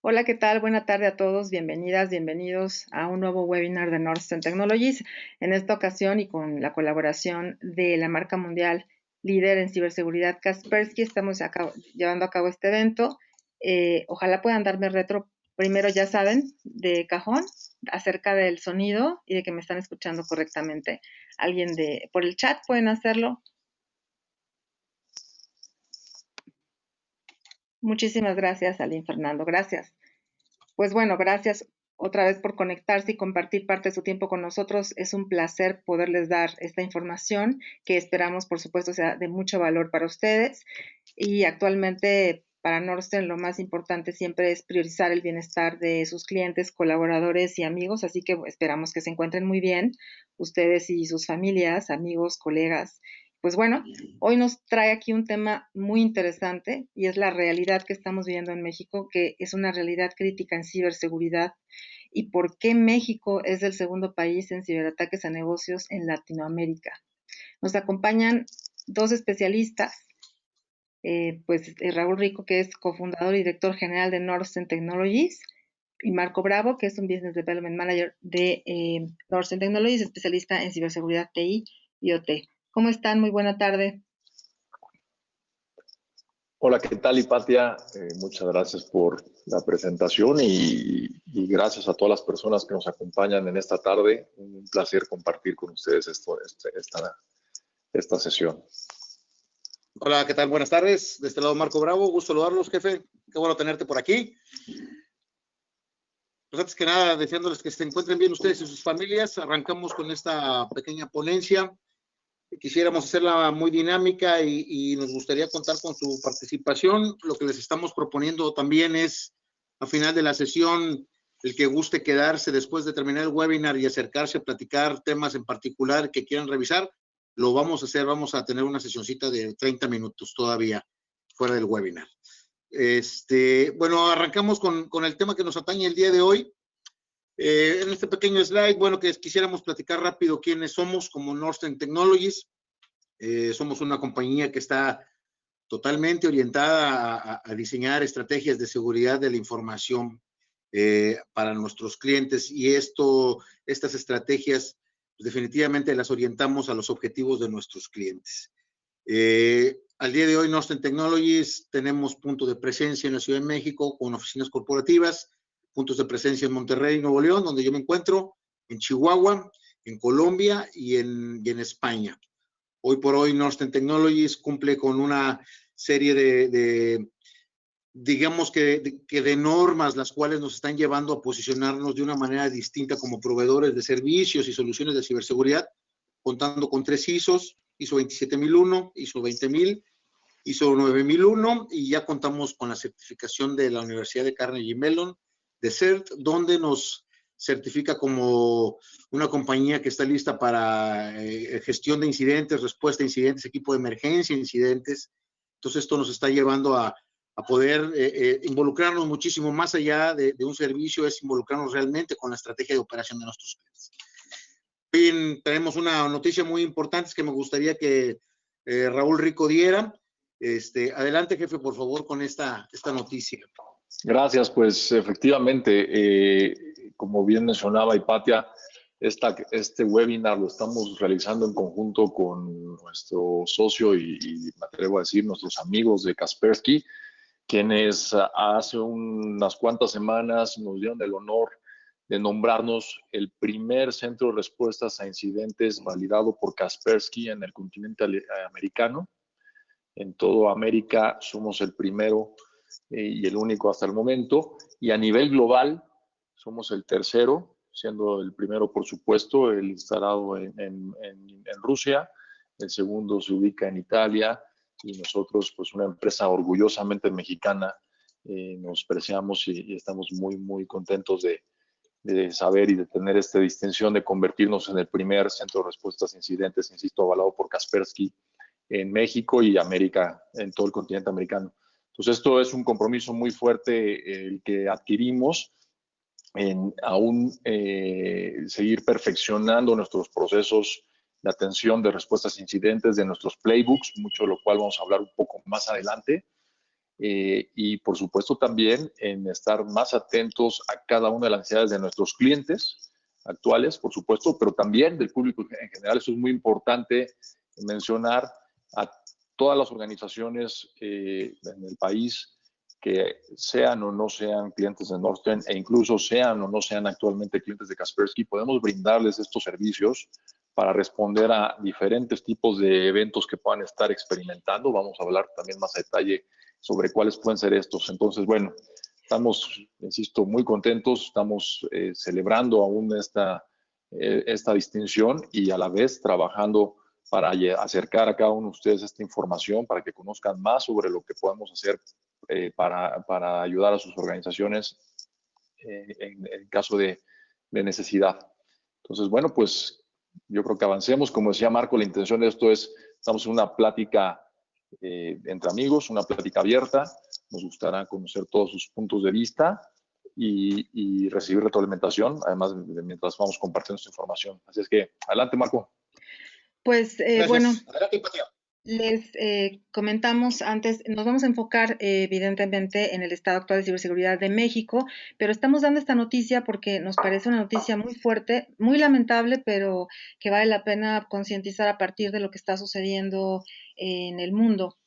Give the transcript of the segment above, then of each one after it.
Hola, ¿qué tal? Buena tarde a todos. Bienvenidas, bienvenidos a un nuevo webinar de Northern Technologies. En esta ocasión y con la colaboración de la marca mundial líder en ciberseguridad Kaspersky, estamos llevando a cabo este evento. Ojalá puedan darme retro primero, ya saben, de cajón, acerca del sonido y de que me están escuchando correctamente. Alguien por el chat pueden hacerlo. Muchísimas gracias, Aline Fernando. Gracias. Pues bueno, gracias otra vez por conectarse y compartir parte de su tiempo con nosotros. Es un placer poderles dar esta información que esperamos, por supuesto, sea de mucho valor para ustedes. Y actualmente para Northern lo más importante siempre es priorizar el bienestar de sus clientes, colaboradores y amigos, así que esperamos que se encuentren muy bien ustedes y sus familias, amigos, colegas. Pues bueno, hoy nos trae aquí un tema muy interesante y es la realidad que estamos viviendo en México, que es una realidad crítica en ciberseguridad y por qué México es el segundo país en ciberataques a negocios en Latinoamérica. Nos acompañan dos especialistas, Raúl Rico, que es cofundador y director general de Northern Technologies, y Marco Bravo, que es un Business Development Manager de Northern Technologies, especialista en ciberseguridad TI y OT. ¿Cómo están? Muy buena tarde. Hola, ¿qué tal, Hipatia? Muchas gracias por la presentación y gracias a todas las personas que nos acompañan en esta tarde. Un placer compartir con ustedes esta sesión. Hola, ¿qué tal? Buenas tardes. De este lado, Marco Bravo. Gusto saludarlos, jefe. Qué bueno tenerte por aquí. Pues antes que nada, deseándoles que se encuentren bien ustedes y sus familias. Arrancamos con esta pequeña ponencia. Quisiéramos hacerla muy dinámica y nos gustaría contar con su participación. Lo que les estamos proponiendo también es, al final de la sesión, el que guste quedarse después de terminar el webinar y acercarse a platicar temas en particular que quieran revisar, lo vamos a hacer. Vamos a tener una sesioncita de 30 minutos todavía fuera del webinar. Bueno, arrancamos con el tema que nos atañe el día de hoy. En este pequeño slide, bueno, que quisiéramos platicar rápido quiénes somos como Northern Technologies. Somos una compañía que está totalmente orientada a diseñar estrategias de seguridad de la información para nuestros clientes, y estas estrategias pues, definitivamente las orientamos a los objetivos de nuestros clientes. Al día de hoy, Northern Technologies tenemos punto de presencia en la Ciudad de México con oficinas corporativas, puntos de presencia en Monterrey, Nuevo León, donde yo me encuentro, en Chihuahua, en Colombia y en España. Hoy por hoy, Northern Technologies cumple con una serie digamos que de normas, las cuales nos están llevando a posicionarnos de una manera distinta como proveedores de servicios y soluciones de ciberseguridad, contando con 3 ISOs, ISO 27001, ISO 20000, ISO 9001, y ya contamos con la certificación de la Universidad de Carnegie Mellon, de CERT, donde nos certifica como una compañía que está lista para gestión de incidentes, respuesta a incidentes, equipo de emergencia, incidentes. Entonces esto nos está llevando a poder involucrarnos muchísimo más allá de un servicio, es involucrarnos realmente con la estrategia de operación de nuestros clientes. Bien, tenemos una noticia muy importante que me gustaría que Raúl Rico diera. Adelante, jefe, por favor, con esta noticia. Gracias, pues efectivamente, como bien mencionaba Hipatia, este webinar lo estamos realizando en conjunto con nuestro socio y me atrevo a decir nuestros amigos de Kaspersky, quienes hace unas cuantas semanas nos dieron el honor de nombrarnos el primer centro de respuestas a incidentes validado por Kaspersky en el continente americano. En toda América somos el primero y el único hasta el momento, y a nivel global somos el tercero, siendo el primero, por supuesto, el instalado en Rusia, el segundo se ubica en Italia, y nosotros, pues una empresa orgullosamente mexicana, nos preciamos y estamos muy, muy contentos de saber y de tener esta distinción de convertirnos en el primer centro de respuestas a incidentes, insisto, avalado por Kaspersky en México y América, en todo el continente americano. Entonces, esto es un compromiso muy fuerte el que adquirimos en aún seguir perfeccionando nuestros procesos de atención de respuestas a incidentes, de nuestros playbooks, mucho de lo cual vamos a hablar un poco más adelante. y por supuesto también en estar más atentos a cada una de las necesidades de nuestros clientes actuales, por supuesto, pero también del público en general. Eso es muy importante mencionar a todas las organizaciones en el país que sean o no sean clientes de Nordstrom e incluso sean o no sean actualmente clientes de Kaspersky, podemos brindarles estos servicios para responder a diferentes tipos de eventos que puedan estar experimentando. Vamos a hablar también más a detalle sobre cuáles pueden ser estos. Entonces, bueno, estamos, insisto, muy contentos, estamos celebrando aún esta distinción y a la vez trabajando para acercar a cada uno de ustedes esta información, para que conozcan más sobre lo que podemos hacer para ayudar a sus organizaciones en caso de necesidad. Entonces, bueno, pues yo creo que avancemos. Como decía Marco, la intención de esto es, estamos en una plática entre amigos, una plática abierta. Nos gustará conocer todos sus puntos de vista y recibir retroalimentación, además mientras vamos compartiendo esta información. Así es que, adelante, Marco. Pues bueno, Adelante, Patia. les comentamos antes, nos vamos a enfocar evidentemente en el estado actual de ciberseguridad de México, pero estamos dando esta noticia porque nos parece una noticia muy fuerte, muy lamentable, pero que vale la pena concientizar a partir de lo que está sucediendo en el mundo.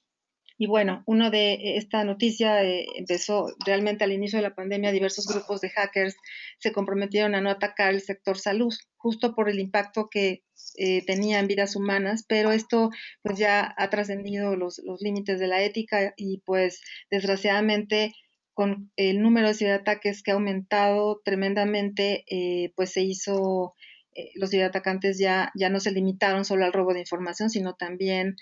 Y bueno, uno de esta noticia empezó realmente al inicio de la pandemia. Diversos grupos de hackers se comprometieron a no atacar el sector salud, justo por el impacto que tenía en vidas humanas, pero esto pues ya ha trascendido los límites de la ética y pues desgraciadamente con el número de ciberataques que ha aumentado tremendamente, pues se hizo, los ciberatacantes ya no se limitaron solo al robo de información, sino también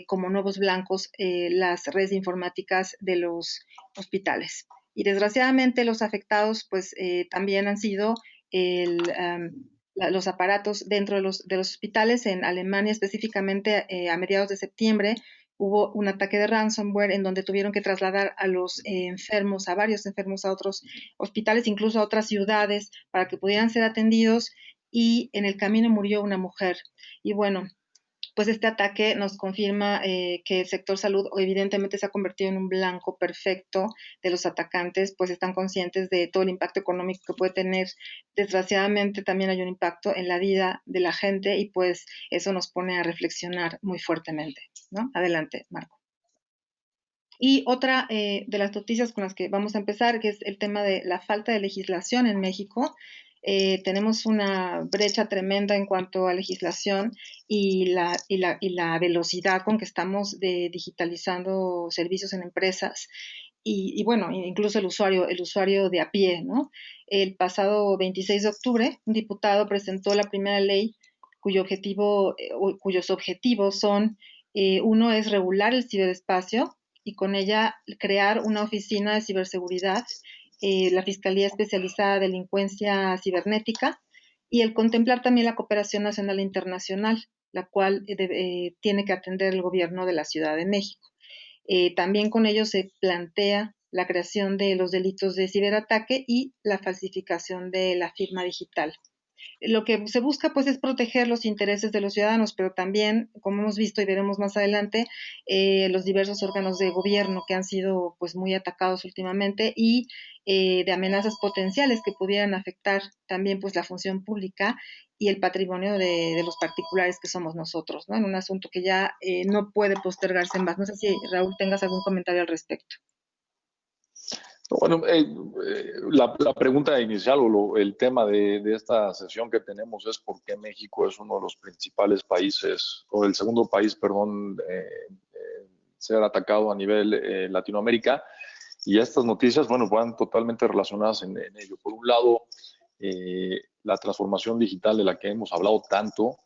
como nuevos blancos las redes informáticas de los hospitales. Y desgraciadamente los afectados pues también han sido los aparatos dentro de los hospitales. En Alemania específicamente a mediados de septiembre hubo un ataque de ransomware en donde tuvieron que trasladar a los enfermos, a varios enfermos a otros hospitales, incluso a otras ciudades para que pudieran ser atendidos, y en el camino murió una mujer. Y bueno, pues este ataque nos confirma que el sector salud evidentemente se ha convertido en un blanco perfecto de los atacantes, pues están conscientes de todo el impacto económico que puede tener. Desgraciadamente también hay un impacto en la vida de la gente y pues eso nos pone a reflexionar muy fuertemente, ¿no? Adelante, Marco. Y otra de las noticias con las que vamos a empezar, que es el tema de la falta de legislación en México. Tenemos una brecha tremenda en cuanto a legislación y la velocidad con que estamos digitalizando servicios en empresas y bueno, incluso el usuario de a pie, ¿no? El pasado 26 de octubre, un diputado presentó la primera ley cuyos objetivos son, uno es regular el ciberespacio y con ella crear una oficina de ciberseguridad, la Fiscalía Especializada de Delincuencia Cibernética y el contemplar también la cooperación nacional e internacional, la cual tiene que atender el gobierno de la Ciudad de México. También con ello se plantea la creación de los delitos de ciberataque y la falsificación de la firma digital. Lo que se busca pues es proteger los intereses de los ciudadanos, pero también, como hemos visto y veremos más adelante, los diversos órganos de gobierno que han sido pues muy atacados últimamente y de amenazas potenciales que pudieran afectar también pues la función pública y el patrimonio de los particulares que somos nosotros, ¿no? En un asunto que ya no puede postergarse en más. No sé si, Raúl, tengas algún comentario al respecto. Bueno, la pregunta inicial o el tema de esta sesión que tenemos es por qué México es uno de los principales países, o el segundo país, perdón, ser atacado a nivel Latinoamérica. Y estas noticias, bueno, van totalmente relacionadas en ello. Por un lado, la transformación digital de la que hemos hablado tanto,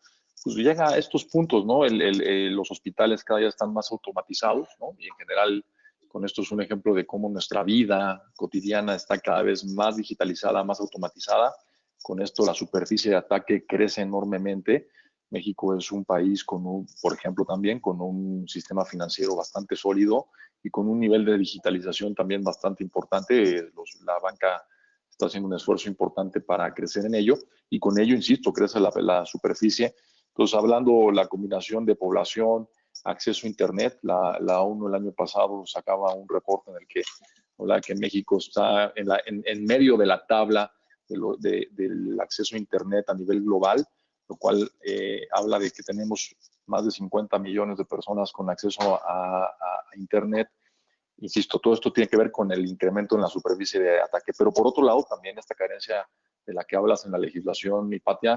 pues llega a estos puntos, ¿no? Los hospitales cada día están más automatizados, ¿no? Y en general, con esto es un ejemplo de cómo nuestra vida cotidiana está cada vez más digitalizada, más automatizada. Con esto la superficie de ataque crece enormemente. México es un país por ejemplo, también con un sistema financiero bastante sólido y con un nivel de digitalización también bastante importante. La banca está haciendo un esfuerzo importante para crecer en ello y con ello, insisto, crece la superficie. Entonces, hablando la combinación de población, acceso a Internet. La ONU el año pasado sacaba un reporte en el que hablaba que México está en medio de la tabla del acceso a Internet a nivel global, lo cual habla de que tenemos más de 50 millones de personas con acceso a Internet. Insisto, todo esto tiene que ver con el incremento en la superficie de ataque, pero por otro lado también esta carencia de la que hablas en la legislación, Hipatia,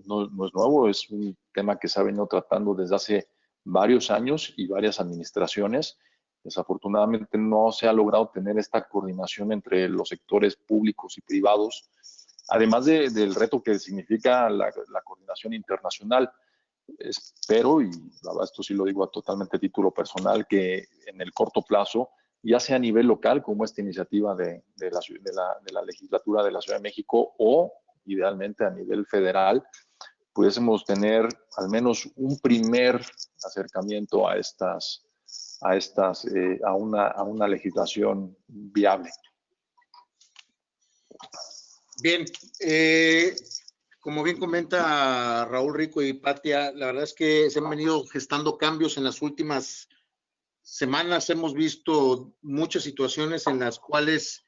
no es nuevo, es un tema que se ha venido tratando desde hace varios años y varias administraciones. Desafortunadamente no se ha logrado tener esta coordinación entre los sectores públicos y privados, además del reto que significa la coordinación internacional. Espero, y la verdad esto sí lo digo totalmente a título personal, que en el corto plazo, ya sea a nivel local, como esta iniciativa de la legislatura de la Ciudad de México, o idealmente a nivel federal, pudiésemos tener al menos un primer acercamiento a una legislación viable. Bien, como bien comenta Raúl Rico y Hipatia, la verdad es que se han venido gestando cambios en las últimas semanas. Hemos visto muchas situaciones en las cuales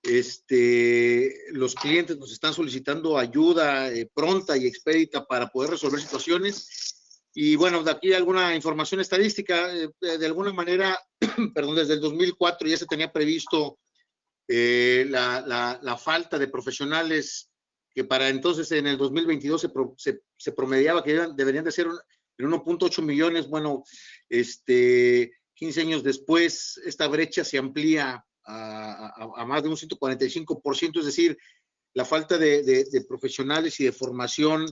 los clientes nos están solicitando ayuda pronta y expedita para poder resolver situaciones. Y bueno, de aquí alguna información estadística, de alguna manera, perdón, desde el 2004 ya se tenía previsto la falta de profesionales que para entonces en el 2022 se promediaba que deberían de ser en 1.8 millones. Bueno, 15 años después, esta brecha se amplía a más de un 145%, es decir, la falta de profesionales y de formación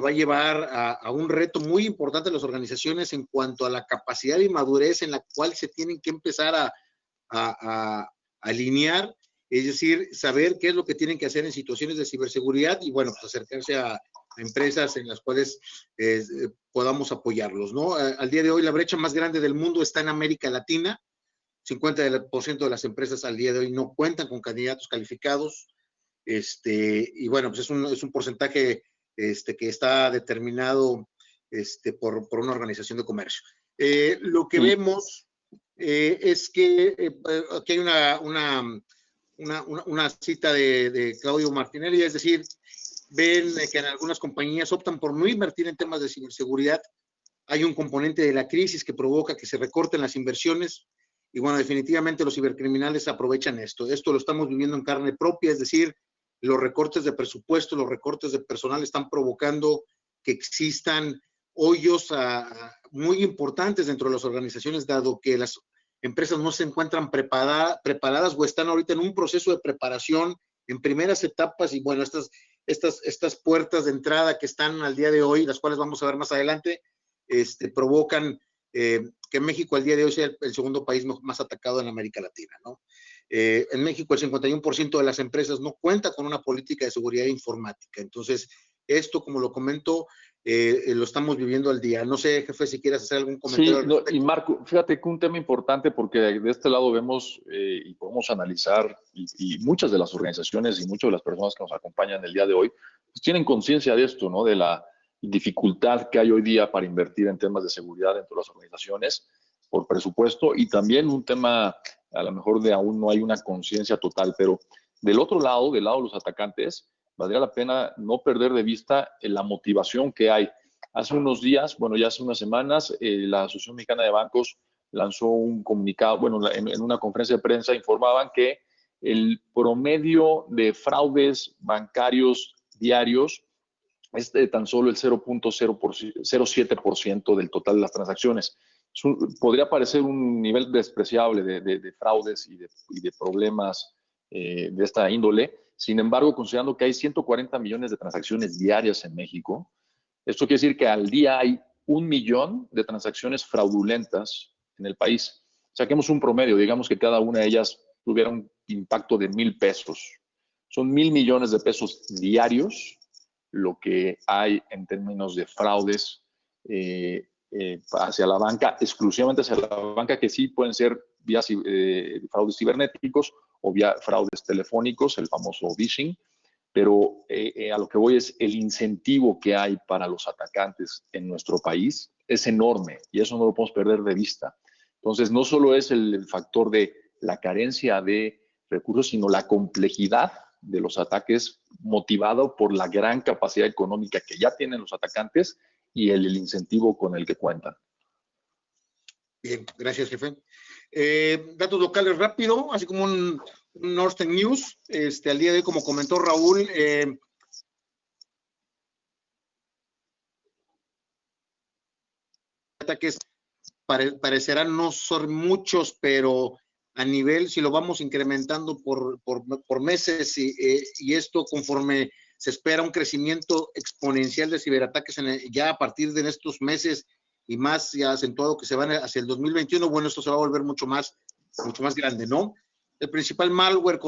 va a llevar a un reto muy importante a las organizaciones en cuanto a la capacidad y madurez en la cual se tienen que empezar a alinear, es decir, saber qué es lo que tienen que hacer en situaciones de ciberseguridad y, bueno, pues acercarse a empresas en las cuales podamos apoyarlos, ¿no? Al día de hoy, la brecha más grande del mundo está en América Latina. 50% de las empresas al día de hoy no cuentan con candidatos calificados. Y bueno, pues es un porcentaje que está determinado por una organización de comercio. Lo que vemos es que aquí hay una cita de Claudio Martinelli, es decir, ven que en algunas compañías optan por no invertir en temas de ciberseguridad. Hay un componente de la crisis que provoca que se recorten las inversiones y bueno, definitivamente los cibercriminales aprovechan esto. Esto lo estamos viviendo en carne propia, es decir, los recortes de presupuesto, los recortes de personal están provocando que existan hoyos muy importantes dentro de las organizaciones, dado que las empresas no se encuentran preparadas o están ahorita en un proceso de preparación en primeras etapas y bueno, estas puertas de entrada que están al día de hoy, las cuales vamos a ver más adelante, provocan que México al día de hoy sea el segundo país más atacado en América Latina, ¿no? En México el 51% de las empresas no cuenta con una política de seguridad informática. Entonces, esto, como lo comento, lo estamos viviendo al día. No sé, jefe, si quieres hacer algún comentario. Sí, no, y Marco, fíjate que un tema importante porque de este lado vemos y podemos analizar y muchas de las organizaciones y muchas de las personas que nos acompañan el día de hoy pues tienen conciencia de esto, ¿no? De la dificultad que hay hoy día para invertir en temas de seguridad dentro de las organizaciones por presupuesto y también un tema a lo mejor de aún no hay una conciencia total, pero del otro lado, del lado de los atacantes, valdría la pena no perder de vista la motivación que hay. Hace unos días, bueno, ya hace unas semanas, la Asociación Mexicana de Bancos lanzó un comunicado, bueno, en una conferencia de prensa informaban que el promedio de fraudes bancarios diarios es de tan solo el 0.07% del total de las transacciones. Podría parecer un nivel despreciable de fraudes y de problemas de esta índole. Sin embargo, considerando que hay 140 millones de transacciones diarias en México, esto quiere decir que al día hay 1 millón de transacciones fraudulentas en el país. Saquemos un promedio, digamos que cada una de ellas tuviera un impacto de 1,000 pesos. Son 1,000 millones de pesos diarios lo que hay en términos de fraudes hacia la banca, exclusivamente hacia la banca, que sí pueden ser vía fraudes cibernéticos o vía fraudes telefónicos, el famoso phishing, pero a lo que voy es el incentivo que hay para los atacantes en nuestro país es enorme y eso no lo podemos perder de vista. Entonces, no solo es el factor de la carencia de recursos, sino la complejidad de los ataques motivado por la gran capacidad económica que ya tienen los atacantes y el incentivo con el que cuentan. Bien, gracias, jefe. Datos locales rápido, así como un Northern News. Al día de hoy, como comentó Raúl, ataques parecerán no ser muchos, pero a nivel, si lo vamos incrementando por meses y esto conforme se espera un crecimiento exponencial de ciberataques ya a partir de estos meses y más ya acentuado que se van hacia el 2021, bueno, esto se va a volver mucho más grande, ¿no? El principal malware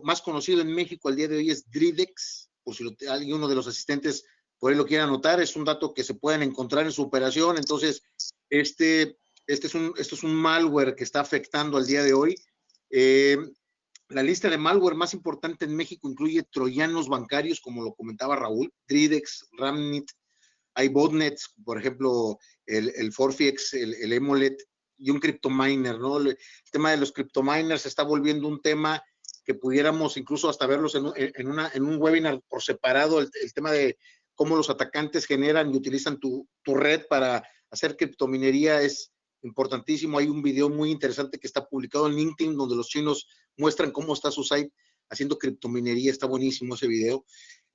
más conocido en México al día de hoy es Dridex, por si alguno de los asistentes por ahí lo quiere anotar, es un dato que se pueden encontrar en su operación. Entonces, este es un malware que está afectando al día de hoy. La lista de malware más importante en México incluye troyanos bancarios, como lo comentaba Raúl, Dridex, Ramnit, hay botnets, por ejemplo, el Forfiex, el Emolet y un CryptoMiner, ¿no? El tema de los CryptoMiners se está volviendo un tema que pudiéramos incluso hasta verlos en un webinar por separado, el tema de cómo los atacantes generan y utilizan tu red para hacer criptominería es importantísimo. Hay un video muy interesante que está publicado en LinkedIn donde los chinos muestran cómo está su site haciendo criptominería. Está buenísimo ese video.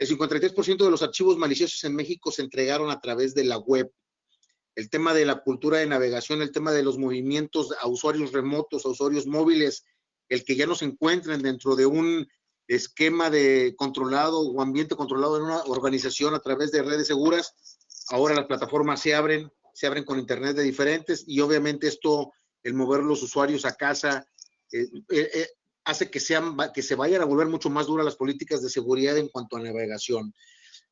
El 53% de los archivos maliciosos en México se entregaron a través de la web. El tema de la cultura de navegación, el tema de los movimientos a usuarios remotos, a usuarios móviles, el que ya no se encuentren dentro de un esquema de controlado o ambiente controlado en una organización a través de redes seguras. Ahora las plataformas se abren con internet de diferentes y obviamente esto, el mover los usuarios a casa, hace que se vayan a volver mucho más duras las políticas de seguridad en cuanto a navegación.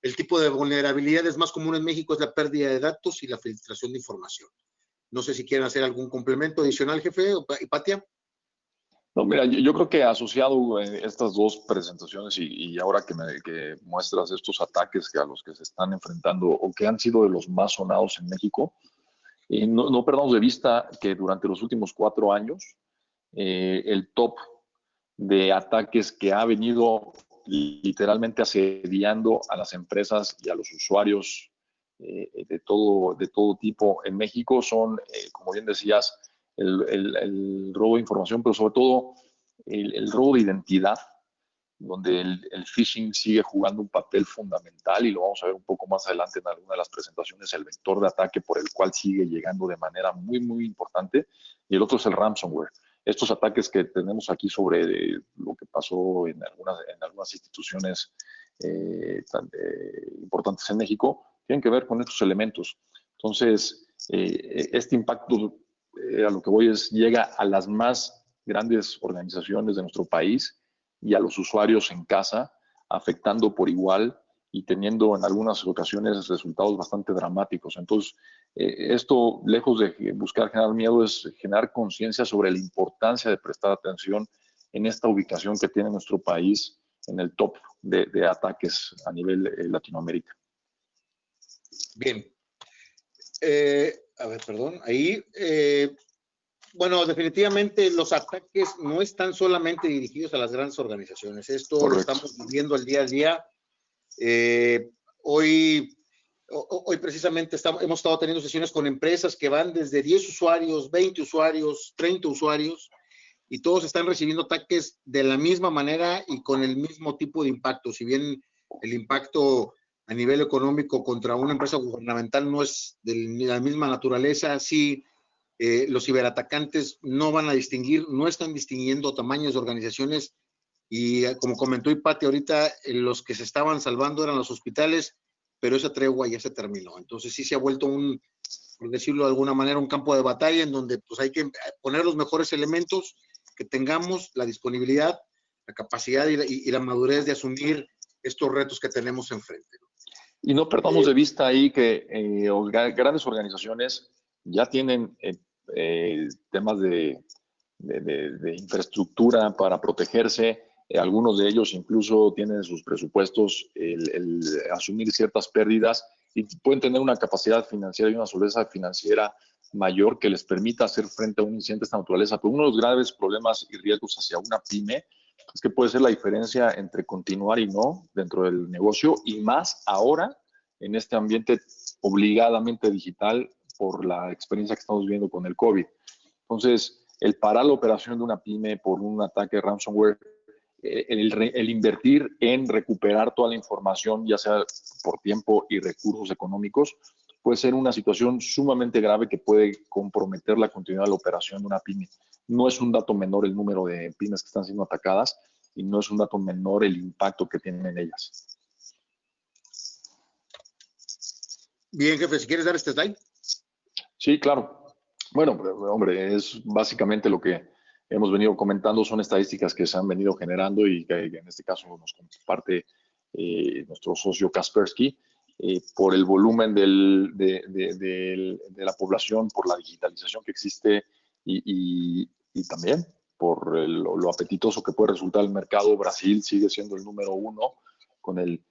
El tipo de vulnerabilidades más común en México es la pérdida de datos y la filtración de información. No sé si quieren hacer algún complemento adicional, jefe, o Hipatia. No, mira, yo creo que asociado estas dos presentaciones y ahora que muestras estos ataques a los que se están enfrentando o que han sido de los más sonados en México, no perdamos de vista que durante los últimos 4 años el top de ataques que ha venido literalmente asediando a las empresas y a los usuarios de todo tipo en México son, como bien decías, el robo de información, pero sobre todo el robo de identidad, donde el phishing sigue jugando un papel fundamental y lo vamos a ver un poco más adelante en alguna de las presentaciones, el vector de ataque por el cual sigue llegando de manera muy, muy importante, y el otro es el ransomware. Estos ataques que tenemos aquí sobre lo que pasó en algunas instituciones importantes en México, tienen que ver con estos elementos. Entonces, este impacto, a lo que voy llega a las más grandes organizaciones de nuestro país y a los usuarios en casa, afectando por igual y teniendo en algunas ocasiones resultados bastante dramáticos. Entonces, esto, lejos de buscar generar miedo, es generar conciencia sobre la importancia de prestar atención en esta ubicación que tiene nuestro país en el top de ataques a nivel Latinoamérica. Bien. A ver, perdón, ahí... bueno, definitivamente los ataques no están solamente dirigidos a las grandes organizaciones. Esto Correcto. Lo estamos viviendo el día a día. Hoy precisamente hemos estado teniendo sesiones con empresas que van desde 10 usuarios, 20 usuarios, 30 usuarios, y todos están recibiendo ataques de la misma manera y con el mismo tipo de impacto. Si bien el impacto a nivel económico contra una empresa gubernamental no es de la misma naturaleza, sí. Los ciberatacantes no van a distinguir, no están distinguiendo tamaños de organizaciones y como comentó Hipatia ahorita, los que se estaban salvando eran los hospitales, pero esa tregua ya se terminó. Entonces sí se ha vuelto por decirlo de alguna manera, un campo de batalla en donde pues hay que poner los mejores elementos que tengamos, la disponibilidad, la capacidad y la madurez de asumir estos retos que tenemos enfrente. Y no perdamos de vista ahí que grandes organizaciones ya tienen temas de infraestructura para protegerse. Algunos de ellos incluso tienen sus presupuestos el asumir ciertas pérdidas y pueden tener una capacidad financiera y una solvencia financiera mayor que les permita hacer frente a un incidente de esta naturaleza. Pero uno de los graves problemas y riesgos hacia una pyme es que puede ser la diferencia entre continuar y no dentro del negocio, y más ahora en este ambiente obligadamente digital por la experiencia que estamos viviendo con el COVID. Entonces, el parar la operación de una pyme por un ataque de ransomware, el invertir en recuperar toda la información, ya sea por tiempo y recursos económicos, puede ser una situación sumamente grave que puede comprometer la continuidad de la operación de una pyme. No es un dato menor el número de pymes que están siendo atacadas y no es un dato menor el impacto que tienen en ellas. Bien, jefe, si quieres dar este slide. Sí, claro. Bueno, hombre, es básicamente lo que hemos venido comentando, son estadísticas que se han venido generando y que en este caso nos comparte nuestro socio Kaspersky, por el volumen de la población, por la digitalización que existe y también por lo apetitoso que puede resultar el mercado. Brasil sigue siendo el número uno con el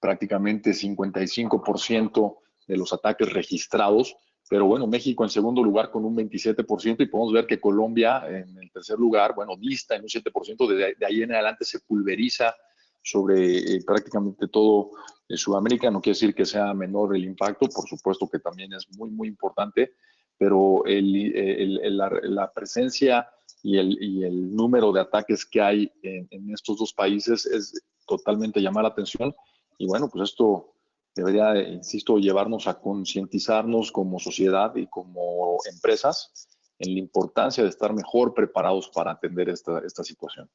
prácticamente 55% de los ataques registrados. Pero bueno, México en segundo lugar con un 27% y podemos ver que Colombia en el tercer lugar, bueno, dista en un 7%, de ahí en adelante se pulveriza sobre prácticamente todo Sudamérica. No quiere decir que sea menor el impacto, por supuesto que también es muy, muy importante, pero la presencia y el número de ataques que hay en estos dos países es totalmente llamar la atención. Y bueno, pues esto debería, insisto, llevarnos a concientizarnos como sociedad y como empresas en la importancia de estar mejor preparados para atender esta situación.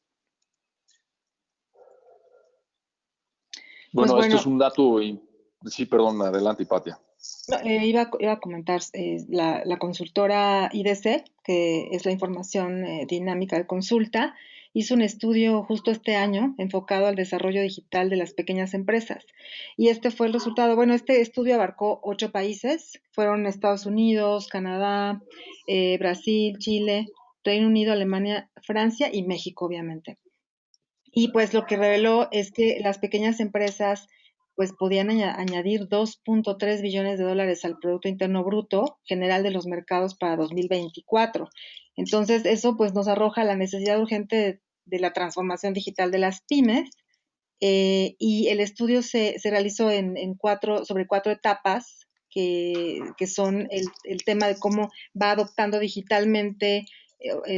Bueno, Pues esto bueno, es un dato, sí, perdón, adelante, Hipatia. no, iba a comentar la consultora IDC, que es la información dinámica de consulta, hizo un estudio justo este año enfocado al desarrollo digital de las pequeñas empresas. Y este fue el resultado. Bueno, este estudio abarcó 8 países, fueron Estados Unidos, Canadá, Brasil, Chile, Reino Unido, Alemania, Francia y México, obviamente. Y pues lo que reveló es que las pequeñas empresas pues podían añadir 2.3 billones de dólares al Producto Interno Bruto general de los mercados para 2024. Entonces, eso pues nos arroja la necesidad urgente de la transformación digital de las pymes, y el estudio se realizó sobre 4 etapas que son el tema de cómo va adoptando digitalmente,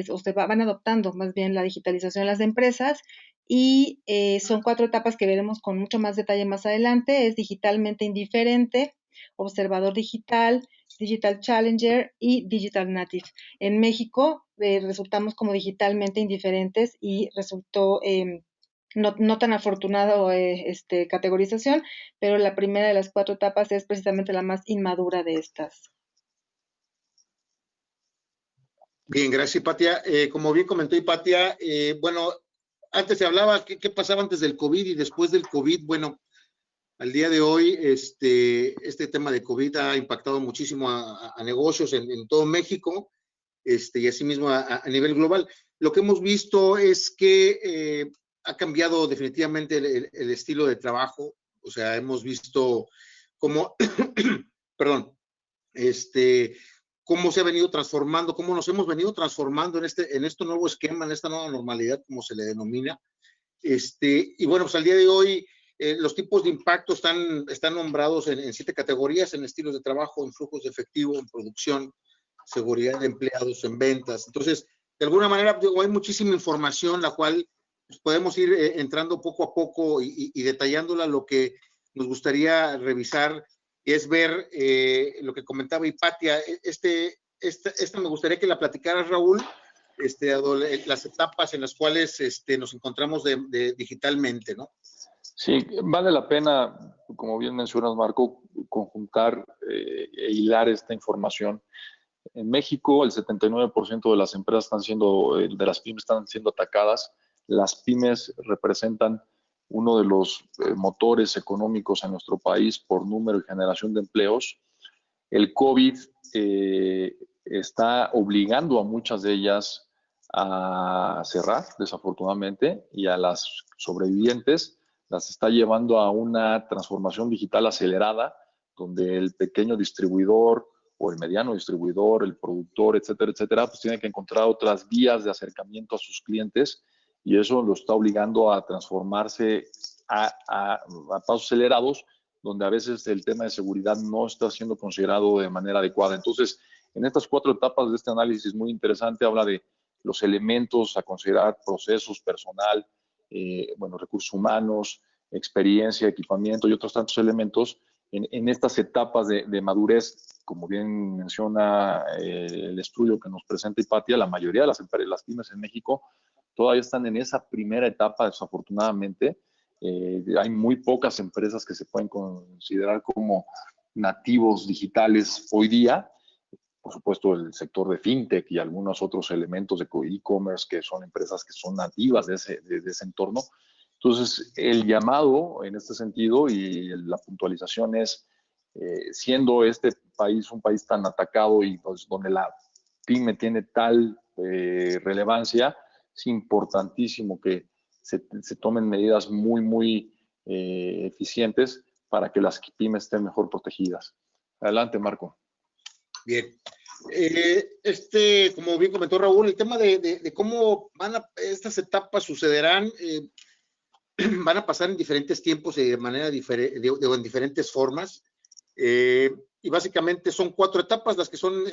o se van adoptando más bien la digitalización de las empresas, y son 4 etapas que veremos con mucho más detalle más adelante. Es digitalmente indiferente, observador digital, digital challenger y digital native. En México resultamos como digitalmente indiferentes y resultó no tan afortunado categorización, pero la primera de las 4 etapas es precisamente la más inmadura de estas. Bien, gracias, Hipatia. Como bien comentó Hipatia, bueno, antes se hablaba qué pasaba antes del COVID y después del COVID. Bueno, al día de hoy, este tema de COVID ha impactado muchísimo a negocios en todo México, y asimismo a nivel global. Lo que hemos visto es que ha cambiado definitivamente el estilo de trabajo. O sea, hemos visto cómo, perdón, cómo se ha venido transformando, cómo nos hemos venido transformando en este nuevo esquema, en esta nueva normalidad, como se le denomina. Y bueno, pues al día de hoy, los tipos de impacto están nombrados en 7 categorías: en estilos de trabajo, en flujos de efectivo, en producción, seguridad de empleados, en ventas. Entonces, de alguna manera, hay muchísima información, la cual pues, podemos ir entrando poco a poco y detallándola. Lo que nos gustaría revisar es ver lo que comentaba Hipatia. Esta me gustaría que la platicaras, Raúl, las etapas en las cuales nos encontramos digitalmente, ¿no? Sí, vale la pena, como bien mencionas, Marco, conjuntar e hilar esta información. En México, el 79% de las empresas de las pymes están siendo atacadas. Las pymes representan uno de los motores económicos en nuestro país por número y generación de empleos. El COVID está obligando a muchas de ellas a cerrar, desafortunadamente, y a las sobrevivientes las está llevando a una transformación digital acelerada donde el pequeño distribuidor o el mediano distribuidor, el productor, etcétera, etcétera, pues tiene que encontrar otras vías de acercamiento a sus clientes y eso lo está obligando a transformarse a pasos acelerados, donde a veces el tema de seguridad no está siendo considerado de manera adecuada. Entonces, en estas 4 etapas de este análisis muy interesante, habla de los elementos a considerar: procesos, personal, recursos humanos, experiencia, equipamiento y otros tantos elementos. En estas etapas de madurez, como bien menciona el estudio que nos presenta Hipatia, la mayoría de las pymes en México todavía están en esa primera etapa, desafortunadamente. Hay muy pocas empresas que se pueden considerar como nativos digitales hoy día. Por supuesto, el sector de fintech y algunos otros elementos de e-commerce que son empresas que son nativas de ese entorno. Entonces, el llamado en este sentido y la puntualización es, siendo este país un país tan atacado y pues, donde la pyme tiene tal relevancia, es importantísimo que se tomen medidas muy eficientes para que las pymes estén mejor protegidas. Adelante, Marco. Bien. Como bien comentó Raúl, el tema de cómo estas etapas sucederán, van a pasar en diferentes tiempos y de manera diferente, en diferentes formas. Y básicamente son 4 etapas las que son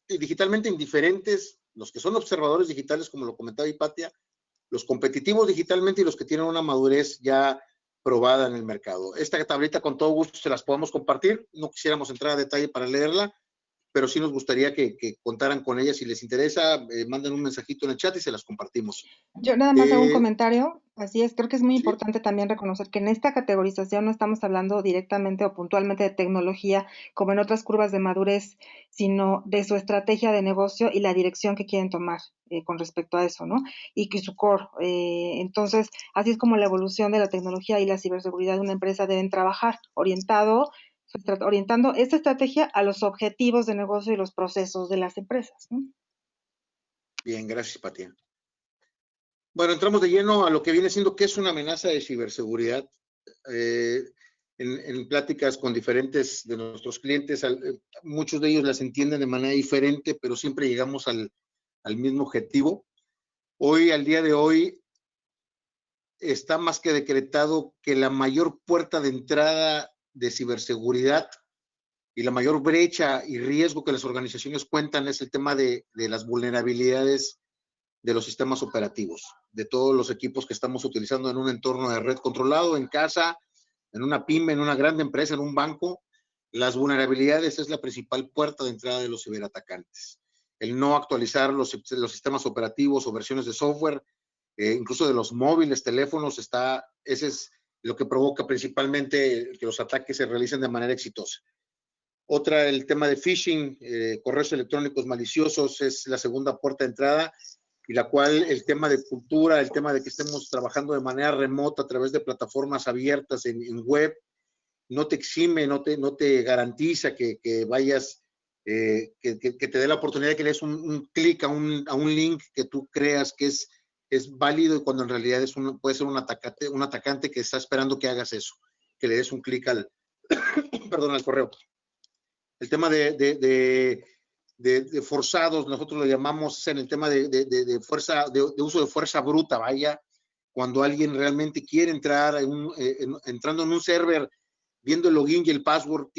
digitalmente indiferentes, los que son observadores digitales, como lo comentaba Hipatia, los competitivos digitalmente y los que tienen una madurez ya probada en el mercado. Esta tablita con todo gusto se las podemos compartir, no quisiéramos entrar a detalle para leerla, pero sí nos gustaría que contaran con ella. Si les interesa, manden un mensajito en el chat y se las compartimos. Yo nada más hago un comentario. Así es, creo que es muy ¿sí? importante también reconocer que en esta categorización no estamos hablando directamente o puntualmente de tecnología como en otras curvas de madurez, sino de su estrategia de negocio y la dirección que quieren tomar con respecto a eso, ¿no? Y que su core. Entonces, así es como la evolución de la tecnología y la ciberseguridad de una empresa deben trabajar, orientando esta estrategia a los objetivos de negocio y los procesos de las empresas, ¿no? Bien, gracias, Patia. Bueno, entramos de lleno a lo que viene siendo qué es una amenaza de ciberseguridad. En pláticas con diferentes de nuestros clientes, muchos de ellos las entienden de manera diferente, pero siempre llegamos al mismo objetivo. Hoy, al día de hoy, está más que decretado que la mayor puerta de entrada de ciberseguridad y la mayor brecha y riesgo que las organizaciones cuentan es el tema de las vulnerabilidades de los sistemas operativos, de todos los equipos que estamos utilizando en un entorno de red controlado, en casa, en una pyme, en una grande empresa, en un banco. Las vulnerabilidades es la principal puerta de entrada de los ciberatacantes. El no actualizar los sistemas operativos o versiones de software, incluso de los móviles, teléfonos, ese es lo que provoca principalmente que los ataques se realicen de manera exitosa. Otra, el tema de phishing, correos electrónicos maliciosos, es la segunda puerta de entrada, y la cual el tema de cultura, el tema de que estemos trabajando de manera remota a través de plataformas abiertas en web, no te exime, no te garantiza que vayas, que te dé la oportunidad de que le des un clic a un link que tú creas que es válido, y cuando en realidad puede ser un atacante que está esperando que hagas eso, que le des un clic al correo. El tema de forzados, nosotros lo llamamos en el tema de uso de fuerza bruta, vaya, cuando alguien realmente quiere entrar entrando en un server, viendo el login y el password,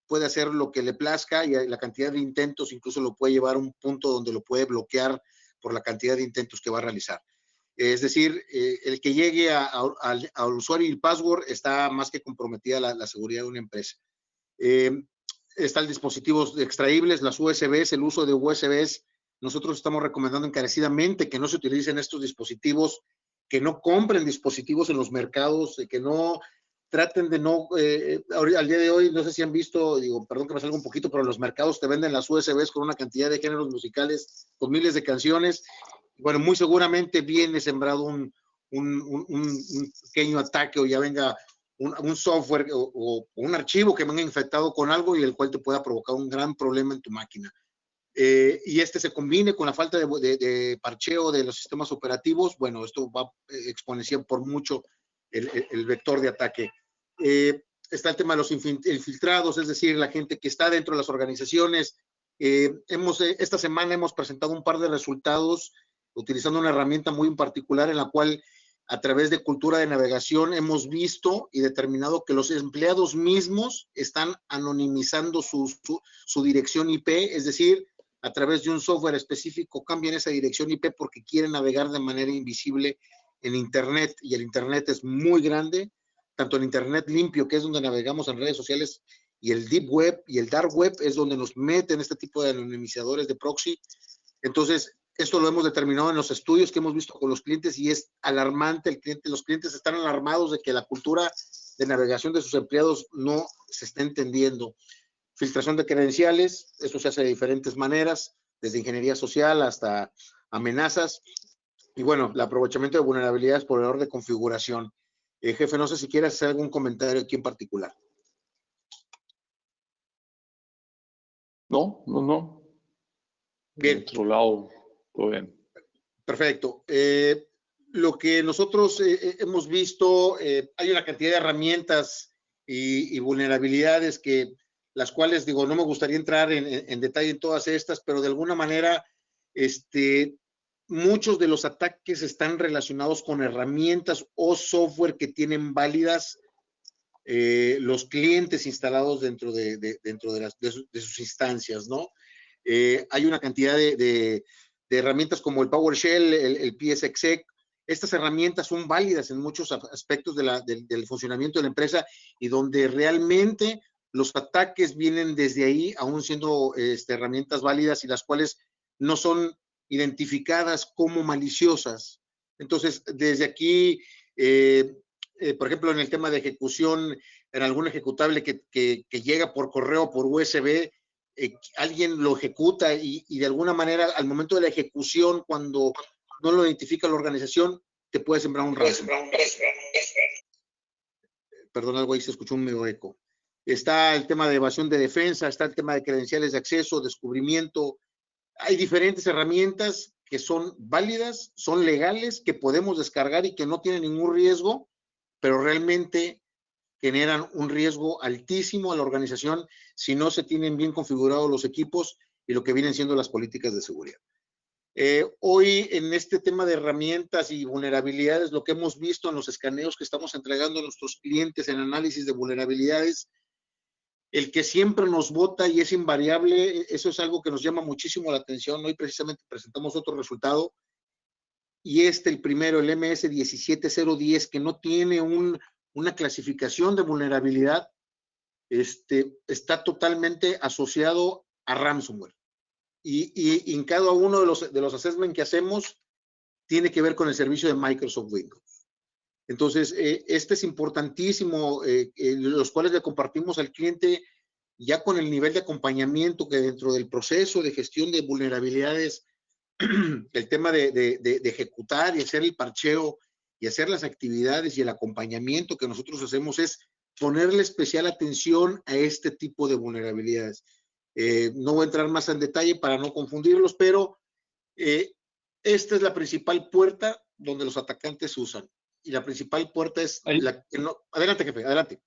puede hacer lo que le plazca, y la cantidad de intentos incluso lo puede llevar a un punto donde lo puede bloquear por la cantidad de intentos que va a realizar. Es decir, el que llegue al usuario y el password está más que comprometida la seguridad de una empresa. Están dispositivos extraíbles, las USBs, el uso de USBs. Nosotros estamos recomendando encarecidamente que no se utilicen estos dispositivos, que no compren dispositivos en los mercados, que no traten de no, al día de hoy, no sé si han visto, perdón que me salga un poquito, pero en los mercados te venden las USBs con una cantidad de géneros musicales, con miles de canciones. Bueno, muy seguramente viene sembrado un pequeño ataque, o ya venga un software o un archivo que venga infectado con algo y el cual te pueda provocar un gran problema en tu máquina. Y se combine con la falta de parcheo de los sistemas operativos, bueno, esto va a exponenciar por mucho el vector de ataque. está el tema de los infiltrados, es decir, la gente que está dentro de las organizaciones. Esta semana hemos presentado un par de resultados utilizando una herramienta muy en particular en la cual a través de cultura de navegación hemos visto y determinado que los empleados mismos están anonimizando su dirección IP, es decir, a través de un software específico cambian esa dirección IP porque quieren navegar de manera invisible en Internet, y el Internet es muy grande, tanto el Internet limpio, que es donde navegamos en redes sociales, y el Deep Web y el Dark Web es donde nos meten este tipo de anonimizadores de proxy. Entonces, esto lo hemos determinado en los estudios que hemos visto con los clientes y es alarmante. Los clientes están alarmados de que la cultura de navegación de sus empleados no se está entendiendo. Filtración de credenciales, eso se hace de diferentes maneras, desde ingeniería social hasta amenazas. Y bueno, el aprovechamiento de vulnerabilidades por error de configuración. Jefe, no sé si quieres hacer algún comentario aquí en particular. No. Bien. De otro lado, todo bien. Perfecto. Lo que nosotros hemos visto, hay una cantidad de herramientas y vulnerabilidades que las cuales, digo, no me gustaría entrar en detalle en todas estas, pero de alguna manera, muchos de los ataques están relacionados con herramientas o software que tienen válidas los clientes instalados dentro de sus instancias, ¿no? Hay una cantidad de herramientas como el PowerShell, el PSExec. Estas herramientas son válidas en muchos aspectos del funcionamiento de la empresa y donde realmente los ataques vienen desde ahí, aún siendo herramientas válidas y las cuales no son identificadas como maliciosas. Entonces, desde aquí, por ejemplo, en el tema de ejecución, en algún ejecutable que llega por correo, por USB, alguien lo ejecuta y de alguna manera al momento de la ejecución, cuando no lo identifica la organización, te puede sembrar un ransomware. Perdón, algo ahí se escuchó un medio eco. Está el tema de evasión de defensa, está el tema de credenciales de acceso, descubrimiento. Hay diferentes herramientas que son válidas, son legales, que podemos descargar y que no tienen ningún riesgo, pero realmente generan un riesgo altísimo a la organización si no se tienen bien configurados los equipos y lo que vienen siendo las políticas de seguridad. Hoy en este tema de herramientas y vulnerabilidades, lo que hemos visto en los escaneos que estamos entregando a nuestros clientes en análisis de vulnerabilidades, el que siempre nos vota y es invariable, eso es algo que nos llama muchísimo la atención. Hoy precisamente presentamos otro resultado y el primero, el MS17010, que no tiene una clasificación de vulnerabilidad, está totalmente asociado a ransomware. Y en cada uno de los assessments que hacemos tiene que ver con el servicio de Microsoft Windows. Entonces, es importantísimo, los cuales le compartimos al cliente ya con el nivel de acompañamiento que dentro del proceso de gestión de vulnerabilidades, el tema de ejecutar y hacer el parcheo y hacer las actividades y el acompañamiento que nosotros hacemos es ponerle especial atención a este tipo de vulnerabilidades. No voy a entrar más en detalle para no confundirlos, pero esta es la principal puerta donde los atacantes usan. Y la principal puerta es la que no... Adelante, jefe, adelante.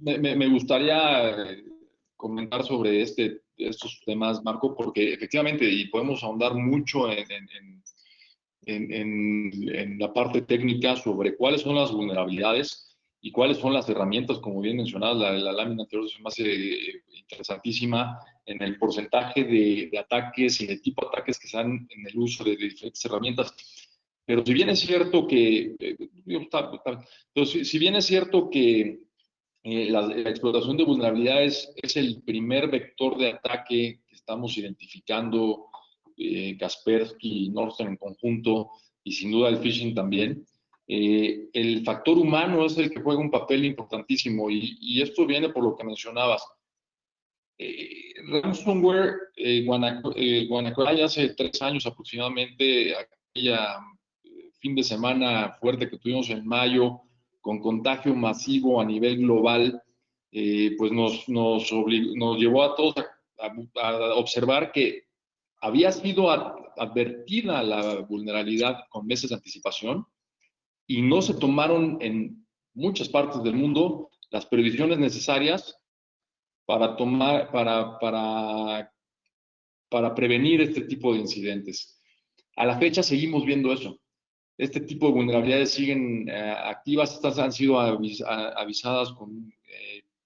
Me gustaría comentar sobre estos temas, Marco, porque efectivamente, y podemos ahondar mucho en la parte técnica sobre cuáles son las vulnerabilidades y cuáles son las herramientas, como bien mencionadas, la lámina anterior es más interesantísima en el porcentaje de ataques y el tipo de ataques que se dan en el uso de diferentes herramientas. Pero si bien es cierto que, la explotación de vulnerabilidades es el primer vector de ataque que estamos identificando, Kaspersky y Norton en conjunto, y sin duda el phishing también. El factor humano es el que juega un papel importantísimo y esto viene por lo que mencionabas. Ransomware, WannaCry hace 3 años aproximadamente, aquella fin de semana fuerte que tuvimos en mayo, con contagio masivo a nivel global, pues nos llevó a todos a observar que había sido advertida la vulnerabilidad con meses de anticipación y no se tomaron en muchas partes del mundo las previsiones necesarias para prevenir este tipo de incidentes. A la fecha seguimos viendo eso. Este tipo de vulnerabilidades siguen activas. Estas han sido avisadas con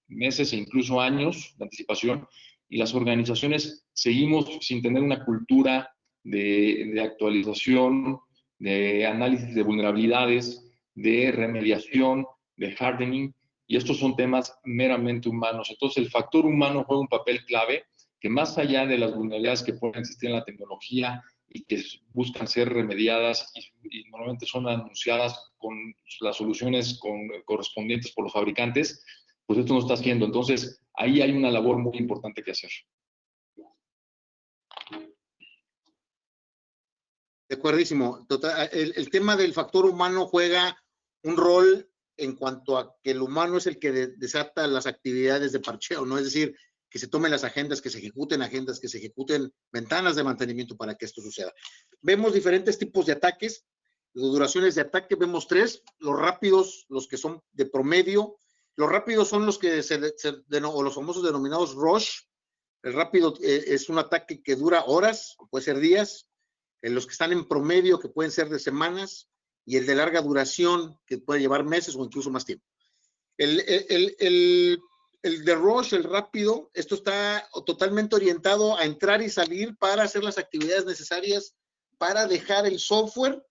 meses e incluso años de anticipación, y las organizaciones seguimos sin tener una cultura de actualización, de análisis de vulnerabilidades, de remediación, de hardening, y estos son temas meramente humanos. Entonces, el factor humano juega un papel clave, que más allá de las vulnerabilidades que pueden existir en la tecnología y que buscan ser remediadas y normalmente son anunciadas con las soluciones correspondientes por los fabricantes, pues esto no está haciendo. Entonces, ahí hay una labor muy importante que hacer. De acuerdísimo. Total, el tema del factor humano juega un rol en cuanto a que el humano es el que desata las actividades de parcheo, ¿no? Es decir, que se tomen las agendas, que se ejecuten ventanas de mantenimiento para que esto suceda. Vemos diferentes tipos de ataques, duraciones de ataque, vemos 3, los rápidos, los que son de promedio. Los rápidos son los que o los famosos denominados rush. El rápido es un ataque que dura horas, puede ser días. Los que están en promedio, que pueden ser de semanas, y el de larga duración, que puede llevar meses o incluso más tiempo. El de rush, el rápido, esto está totalmente orientado a entrar y salir para hacer las actividades necesarias para dejar el software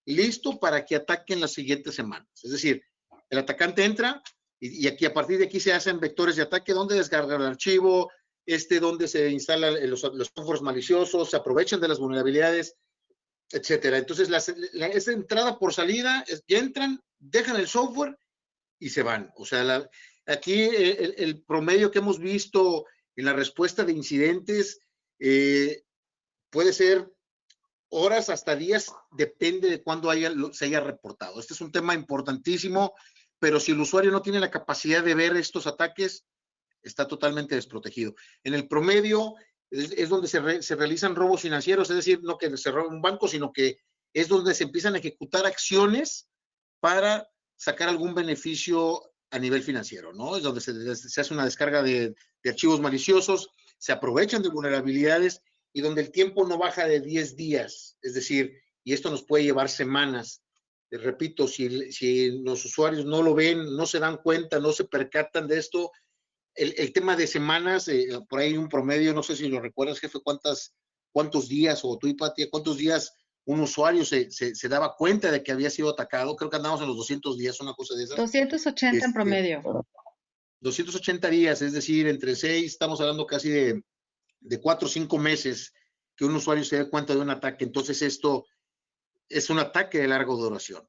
listo para que ataquen las siguientes semanas. Es decir, el atacante entra y aquí, a partir de aquí se hacen vectores de ataque, donde descargar el archivo, donde se instalan los softwares maliciosos, se aprovechan de las vulnerabilidades, etcétera. Entonces, esa entrada por salida, ya entran, dejan el software y se van. O sea, aquí el promedio que hemos visto en la respuesta de incidentes puede ser horas hasta días, depende de cuándo se haya reportado. Este es un tema importantísimo, pero si el usuario no tiene la capacidad de ver estos ataques, está totalmente desprotegido. En el promedio es donde se realizan robos financieros, es decir, no que se robe un banco, sino que es donde se empiezan a ejecutar acciones para sacar algún beneficio a nivel financiero, ¿no? Es donde se hace una descarga de archivos maliciosos, se aprovechan de vulnerabilidades y donde el tiempo no baja de 10 días, es decir, y esto nos puede llevar semanas. Repito, si los usuarios no lo ven, no se dan cuenta, no se percatan de esto, el tema de semanas, por ahí un promedio, no sé si lo recuerdas, jefe, cuántos días, o tú, Hipatia, cuántos días un usuario se daba cuenta de que había sido atacado. Creo que andamos en los 200 días, una cosa de esas. 280 en promedio. 280 días, es decir, entre 6, estamos hablando casi de 4 o 5 meses que un usuario se dé cuenta de un ataque. Entonces, esto es un ataque de larga duración.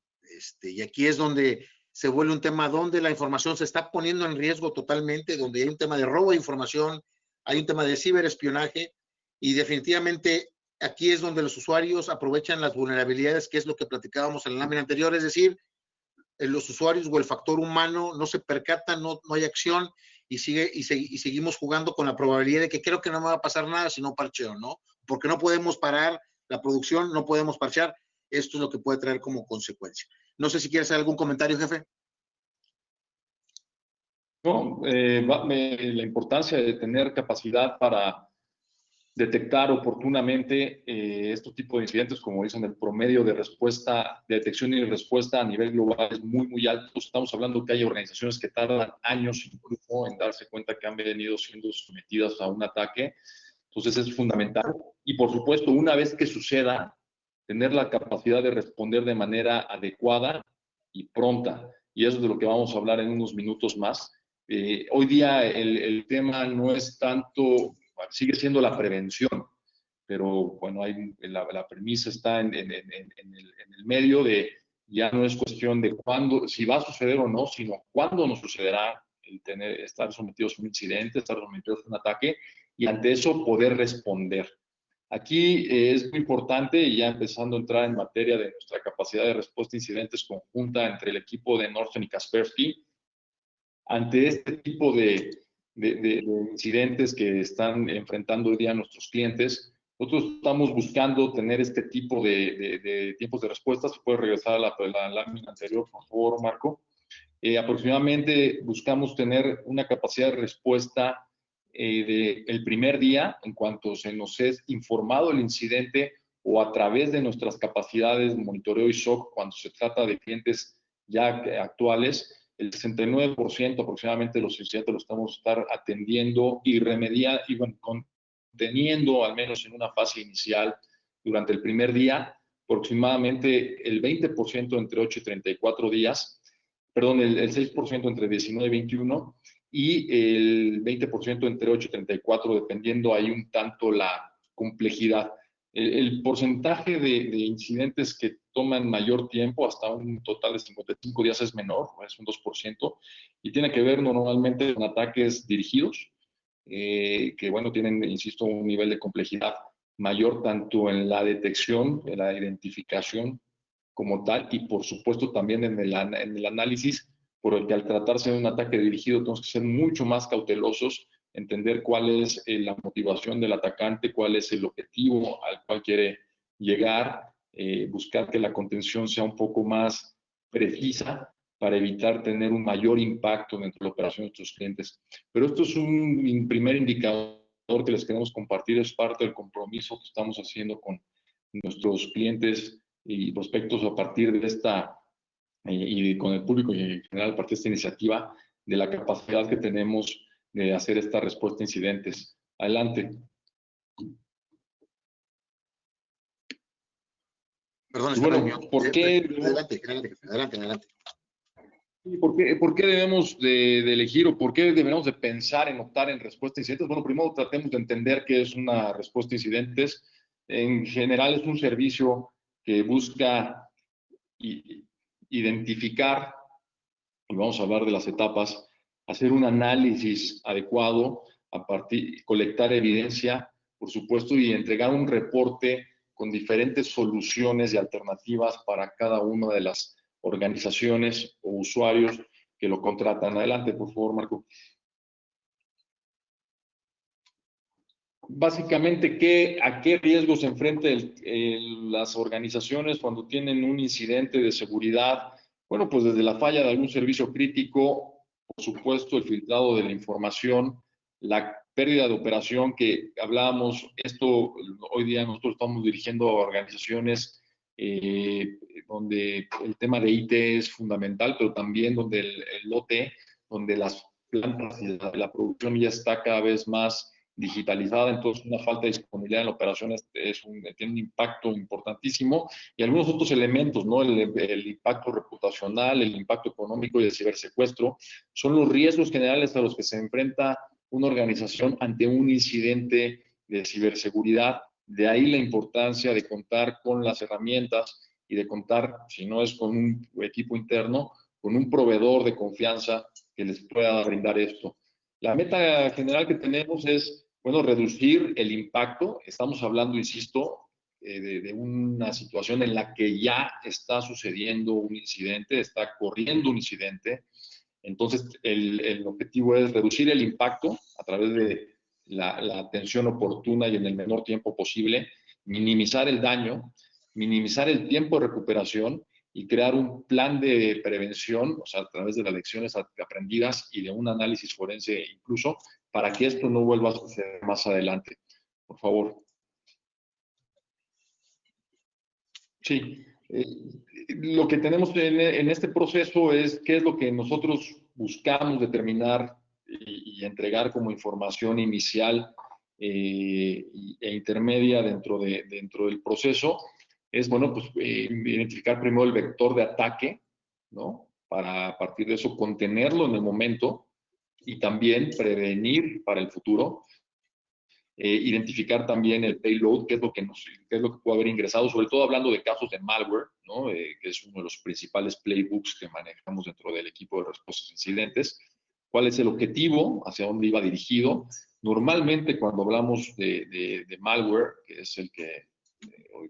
Y aquí es donde se vuelve un tema donde la información se está poniendo en riesgo totalmente, donde hay un tema de robo de información, hay un tema de ciberespionaje, y definitivamente aquí es donde los usuarios aprovechan las vulnerabilidades, que es lo que platicábamos en la lámina anterior, es decir, los usuarios o el factor humano no se percatan, no hay acción, y seguimos jugando con la probabilidad de que creo que no me va a pasar nada si no parcheo, ¿no? Porque no podemos parar la producción, no podemos parchear. Esto es lo que puede traer como consecuencia. No sé si quieres hacer algún comentario, jefe. No, la importancia de tener capacidad para detectar oportunamente estos tipos de incidentes, como dicen, el promedio de respuesta, de detección y respuesta a nivel global es muy, muy alto. Estamos hablando que hay organizaciones que tardan años incluso en darse cuenta que han venido siendo sometidas a un ataque. Entonces es fundamental. Y por supuesto, una vez que suceda, tener la capacidad de responder de manera adecuada y pronta. Y eso es de lo que vamos a hablar en unos minutos más. Hoy día el tema no es tanto, sigue siendo la prevención, pero bueno, la premisa está en el medio de, ya no es cuestión de cuándo, si va a suceder o no, sino cuándo nos sucederá estar sometidos a un incidente, estar sometidos a un ataque, y ante eso poder responder. Aquí es muy importante, y ya empezando a entrar en materia de nuestra capacidad de respuesta a incidentes conjunta entre el equipo de Norton y Kaspersky, ante este tipo de incidentes que están enfrentando hoy día nuestros clientes, nosotros estamos buscando tener este tipo de tiempos de respuesta. Se puede regresar a la lámina anterior, por favor, Marco. Aproximadamente buscamos tener una capacidad de respuesta el primer día, en cuanto se nos es informado el incidente, o a través de nuestras capacidades de monitoreo y SOC, cuando se trata de clientes ya actuales. El 69% aproximadamente de los incidentes los estamos estar atendiendo y remediando, y bueno, conteniendo, al menos en una fase inicial durante el primer día. Aproximadamente el 20% entre 8 y 34 días, perdón, el 6% entre 19 y 21, y el 20% entre 8 y 34, dependiendo ahí un tanto la complejidad. El porcentaje de incidentes que toman mayor tiempo, hasta un total de 55 días, es menor, es un 2%, y tiene que ver normalmente con ataques dirigidos, que bueno, tienen, insisto, un nivel de complejidad mayor tanto en la detección, en la identificación como tal, y por supuesto también en el análisis, por el que al tratarse de un ataque dirigido tenemos que ser mucho más cautelosos, entender cuál es la motivación del atacante, cuál es el objetivo al cual quiere llegar, buscar que la contención sea un poco más precisa para evitar tener un mayor impacto dentro de la operación de nuestros clientes. Pero esto es un primer indicador que les queremos compartir, es parte del compromiso que estamos haciendo con nuestros clientes y prospectos a partir de esta, y con el público y en general a partir de esta iniciativa, de la capacidad que tenemos de hacer esta respuesta a incidentes. Adelante. Perdón, y bueno, ¿por qué? Adelante. ¿Por qué debemos de elegir, o por qué debemos de pensar en optar en respuesta a incidentes? Bueno, primero tratemos de entender qué es una respuesta a incidentes. En general es un servicio que busca identificar, y vamos a hablar de las etapas, hacer un análisis adecuado, colectar evidencia, por supuesto, y entregar un reporte con diferentes soluciones y alternativas para cada una de las organizaciones o usuarios que lo contratan. Adelante, por favor, Marco. Básicamente, ¿a qué riesgos se enfrentan las organizaciones cuando tienen un incidente de seguridad? Bueno, pues desde la falla de algún servicio crítico, por supuesto, el filtrado de la información, la pérdida de operación que hablábamos. Esto hoy día nosotros estamos dirigiendo a organizaciones donde el tema de IT es fundamental, pero también donde el OT, donde las plantas y la producción ya está cada vez más digitalizada, entonces una falta de disponibilidad en la operación tiene un impacto importantísimo, y algunos otros elementos, ¿no? El impacto reputacional, el impacto económico y el cibersecuestro son los riesgos generales a los que se enfrenta una organización ante un incidente de ciberseguridad. De ahí la importancia de contar con las herramientas y de contar, si no es con un equipo interno, con un proveedor de confianza que les pueda brindar esto. La meta general que tenemos es, bueno, reducir el impacto. Estamos hablando, insisto, de una situación en la que ya está sucediendo un incidente, está corriendo un incidente. Entonces, el objetivo es reducir el impacto a través de la atención oportuna y en el menor tiempo posible, minimizar el daño, minimizar el tiempo de recuperación y crear un plan de prevención, o sea, a través de las lecciones aprendidas y de un análisis forense incluso, para que esto no vuelva a suceder más adelante. Por favor. Sí. Lo que tenemos en este proceso es qué es lo que nosotros buscamos determinar y entregar como información inicial e intermedia dentro del proceso. Es, bueno, pues identificar primero el vector de ataque, ¿no? Para a partir de eso contenerlo en el momento y también prevenir para el futuro. Identificar también el payload, qué es lo que puede haber ingresado, sobre todo hablando de casos de malware, ¿no? Que es uno de los principales playbooks que manejamos dentro del equipo de respuestas a incidentes. ¿Cuál es el objetivo? ¿Hacia dónde iba dirigido? Normalmente cuando hablamos de malware, que es el que,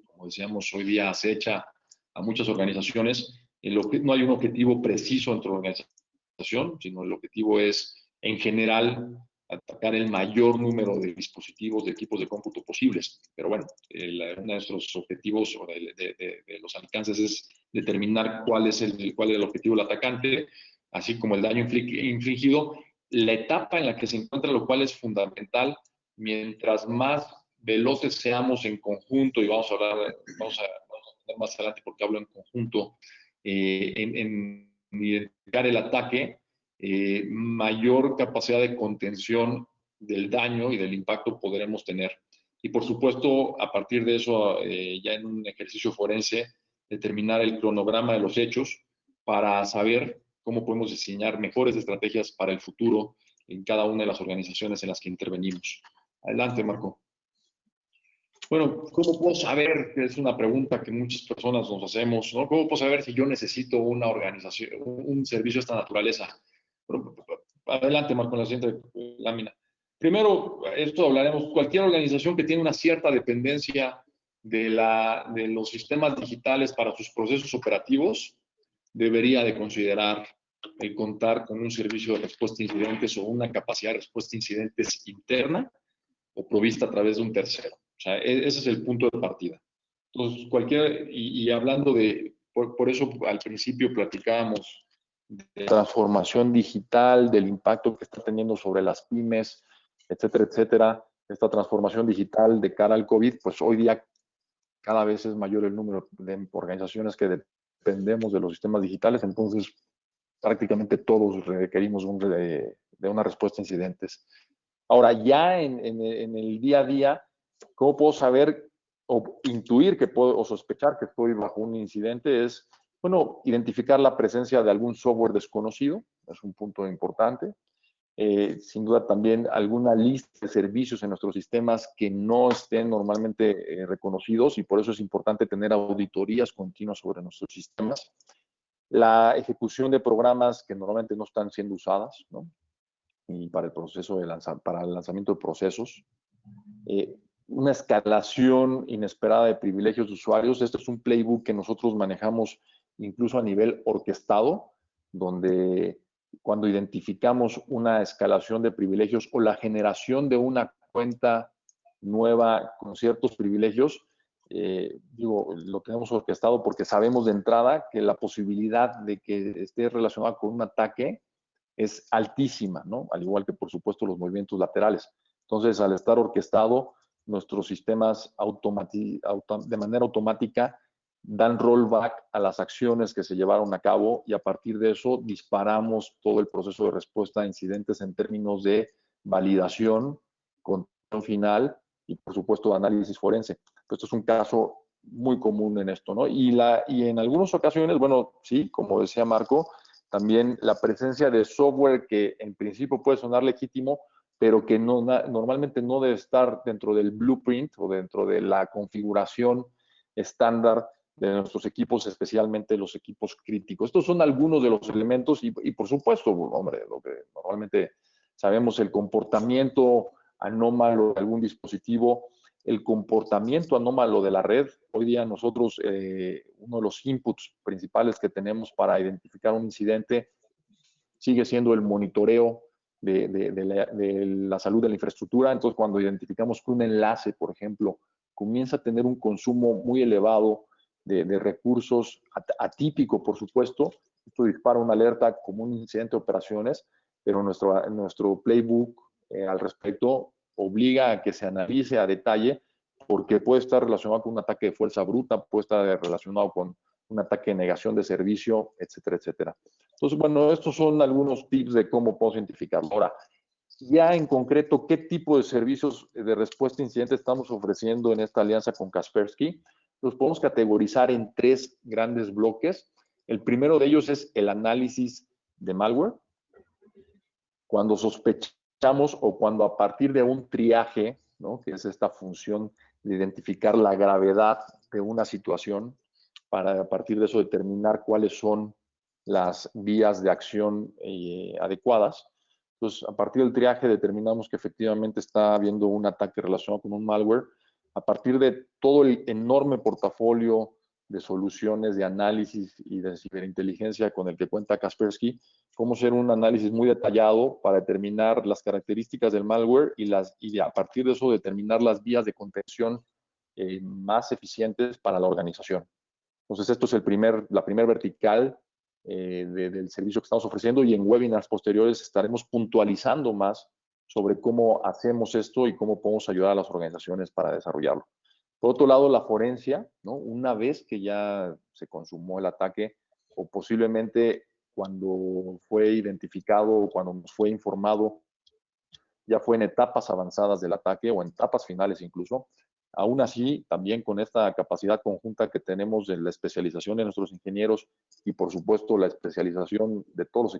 como decíamos, hoy día acecha a muchas organizaciones, no hay un objetivo preciso dentro de la organización, sino el objetivo es, en general, atacar el mayor número de dispositivos, de equipos de cómputo posibles. Pero bueno, uno de nuestros objetivos o de los alcances es determinar cuál es el objetivo del atacante, así como el daño infligido, la etapa en la que se encuentra, lo cual es fundamental. Mientras más veloces seamos en conjunto, y vamos a hablar más adelante porque hablo en conjunto, en identificar el ataque, mayor capacidad de contención del daño y del impacto podremos tener. Y por supuesto, a partir de eso, ya en un ejercicio forense, determinar el cronograma de los hechos para saber cómo podemos diseñar mejores estrategias para el futuro en cada una de las organizaciones en las que intervenimos. Adelante, Marco. Bueno, ¿cómo puedo saber? Es una pregunta que muchas personas nos hacemos, ¿no? ¿Cómo puedo saber si yo necesito una organización, un servicio de esta naturaleza? Adelante, Marco, en la siguiente lámina. Primero, esto hablaremos, cualquier organización que tiene una cierta dependencia de los sistemas digitales para sus procesos operativos, debería de considerar el contar con un servicio de respuesta a incidentes o una capacidad de respuesta a incidentes interna o provista a través de un tercero. O sea, ese es el punto de partida. Entonces, y hablando por eso al principio platicábamos de transformación digital, del impacto que está teniendo sobre las pymes, etcétera, etcétera. Esta transformación digital de cara al COVID, pues hoy día cada vez es mayor el número de organizaciones que dependemos de los sistemas digitales, entonces prácticamente todos requerimos de una respuesta a incidentes. Ahora, ya en el día a día, ¿cómo puedo saber o intuir que puedo, o sospechar que estoy bajo un incidente? Es, bueno, identificar la presencia de algún software desconocido, es un punto importante. Sin duda también alguna lista de servicios en nuestros sistemas que no estén normalmente reconocidos, y por eso es importante tener auditorías continuas sobre nuestros sistemas. La ejecución de programas que normalmente no están siendo usadas, ¿no? Y para el proceso para el lanzamiento de procesos. Una escalación inesperada de privilegios de usuarios. Este es un playbook que nosotros manejamos incluso a nivel orquestado, donde cuando identificamos una escalación de privilegios o la generación de una cuenta nueva con ciertos privilegios, lo tenemos orquestado porque sabemos de entrada que la posibilidad de que esté relacionada con un ataque es altísima, ¿no? Al igual que, por supuesto, los movimientos laterales. Entonces, al estar orquestado, nuestros sistemas de manera automática dan rollback a las acciones que se llevaron a cabo y a partir de eso disparamos todo el proceso de respuesta a incidentes en términos de validación, control final y, por supuesto, análisis forense. Esto es un caso muy común en esto, ¿no? Y en algunas ocasiones, bueno, sí, como decía Marco, también la presencia de software que en principio puede sonar legítimo, pero que normalmente no debe estar dentro del blueprint o dentro de la configuración estándar de nuestros equipos, especialmente los equipos críticos. Estos son algunos de los elementos y por supuesto, hombre, lo que normalmente sabemos, el comportamiento anómalo de algún dispositivo, el comportamiento anómalo de la red. Hoy día nosotros, uno de los inputs principales que tenemos para identificar un incidente sigue siendo el monitoreo de la salud de la infraestructura. Entonces, cuando identificamos que un enlace, por ejemplo, comienza a tener un consumo muy elevado de recursos, atípico, por supuesto, esto dispara una alerta como un incidente de operaciones, pero nuestro playbook al respecto obliga a que se analice a detalle porque puede estar relacionado con un ataque de fuerza bruta, puede estar relacionado con un ataque de negación de servicio, etcétera, etcétera. Entonces, bueno, estos son algunos tips de cómo puedo identificarlo. Ahora, ya en concreto, ¿qué tipo de servicios de respuesta a incidentes estamos ofreciendo en esta alianza con Kaspersky? Los podemos categorizar en 3 grandes bloques. El primero de ellos es el análisis de malware. Cuando sospechamos o cuando a partir de un triaje, ¿no?, que es esta función de identificar la gravedad de una situación, para a partir de eso determinar cuáles son las vías de acción adecuadas. Entonces, a partir del triaje determinamos que efectivamente está habiendo un ataque relacionado con un malware. A partir de todo el enorme portafolio de soluciones de análisis y de ciberinteligencia con el que cuenta Kaspersky, cómo hacer un análisis muy detallado para determinar las características del malware y a partir de eso determinar las vías de contención más eficientes para la organización. Entonces, esto es la primera vertical del servicio que estamos ofreciendo, y en webinars posteriores estaremos puntualizando más sobre cómo hacemos esto y cómo podemos ayudar a las organizaciones para desarrollarlo. Por otro lado, la forencia, ¿no? Una vez que ya se consumó el ataque, o posiblemente cuando fue identificado o cuando nos fue informado, ya fue en etapas avanzadas del ataque o en etapas finales incluso. Aún así, también con esta capacidad conjunta que tenemos de la especialización de nuestros ingenieros y, por supuesto, la especialización de todos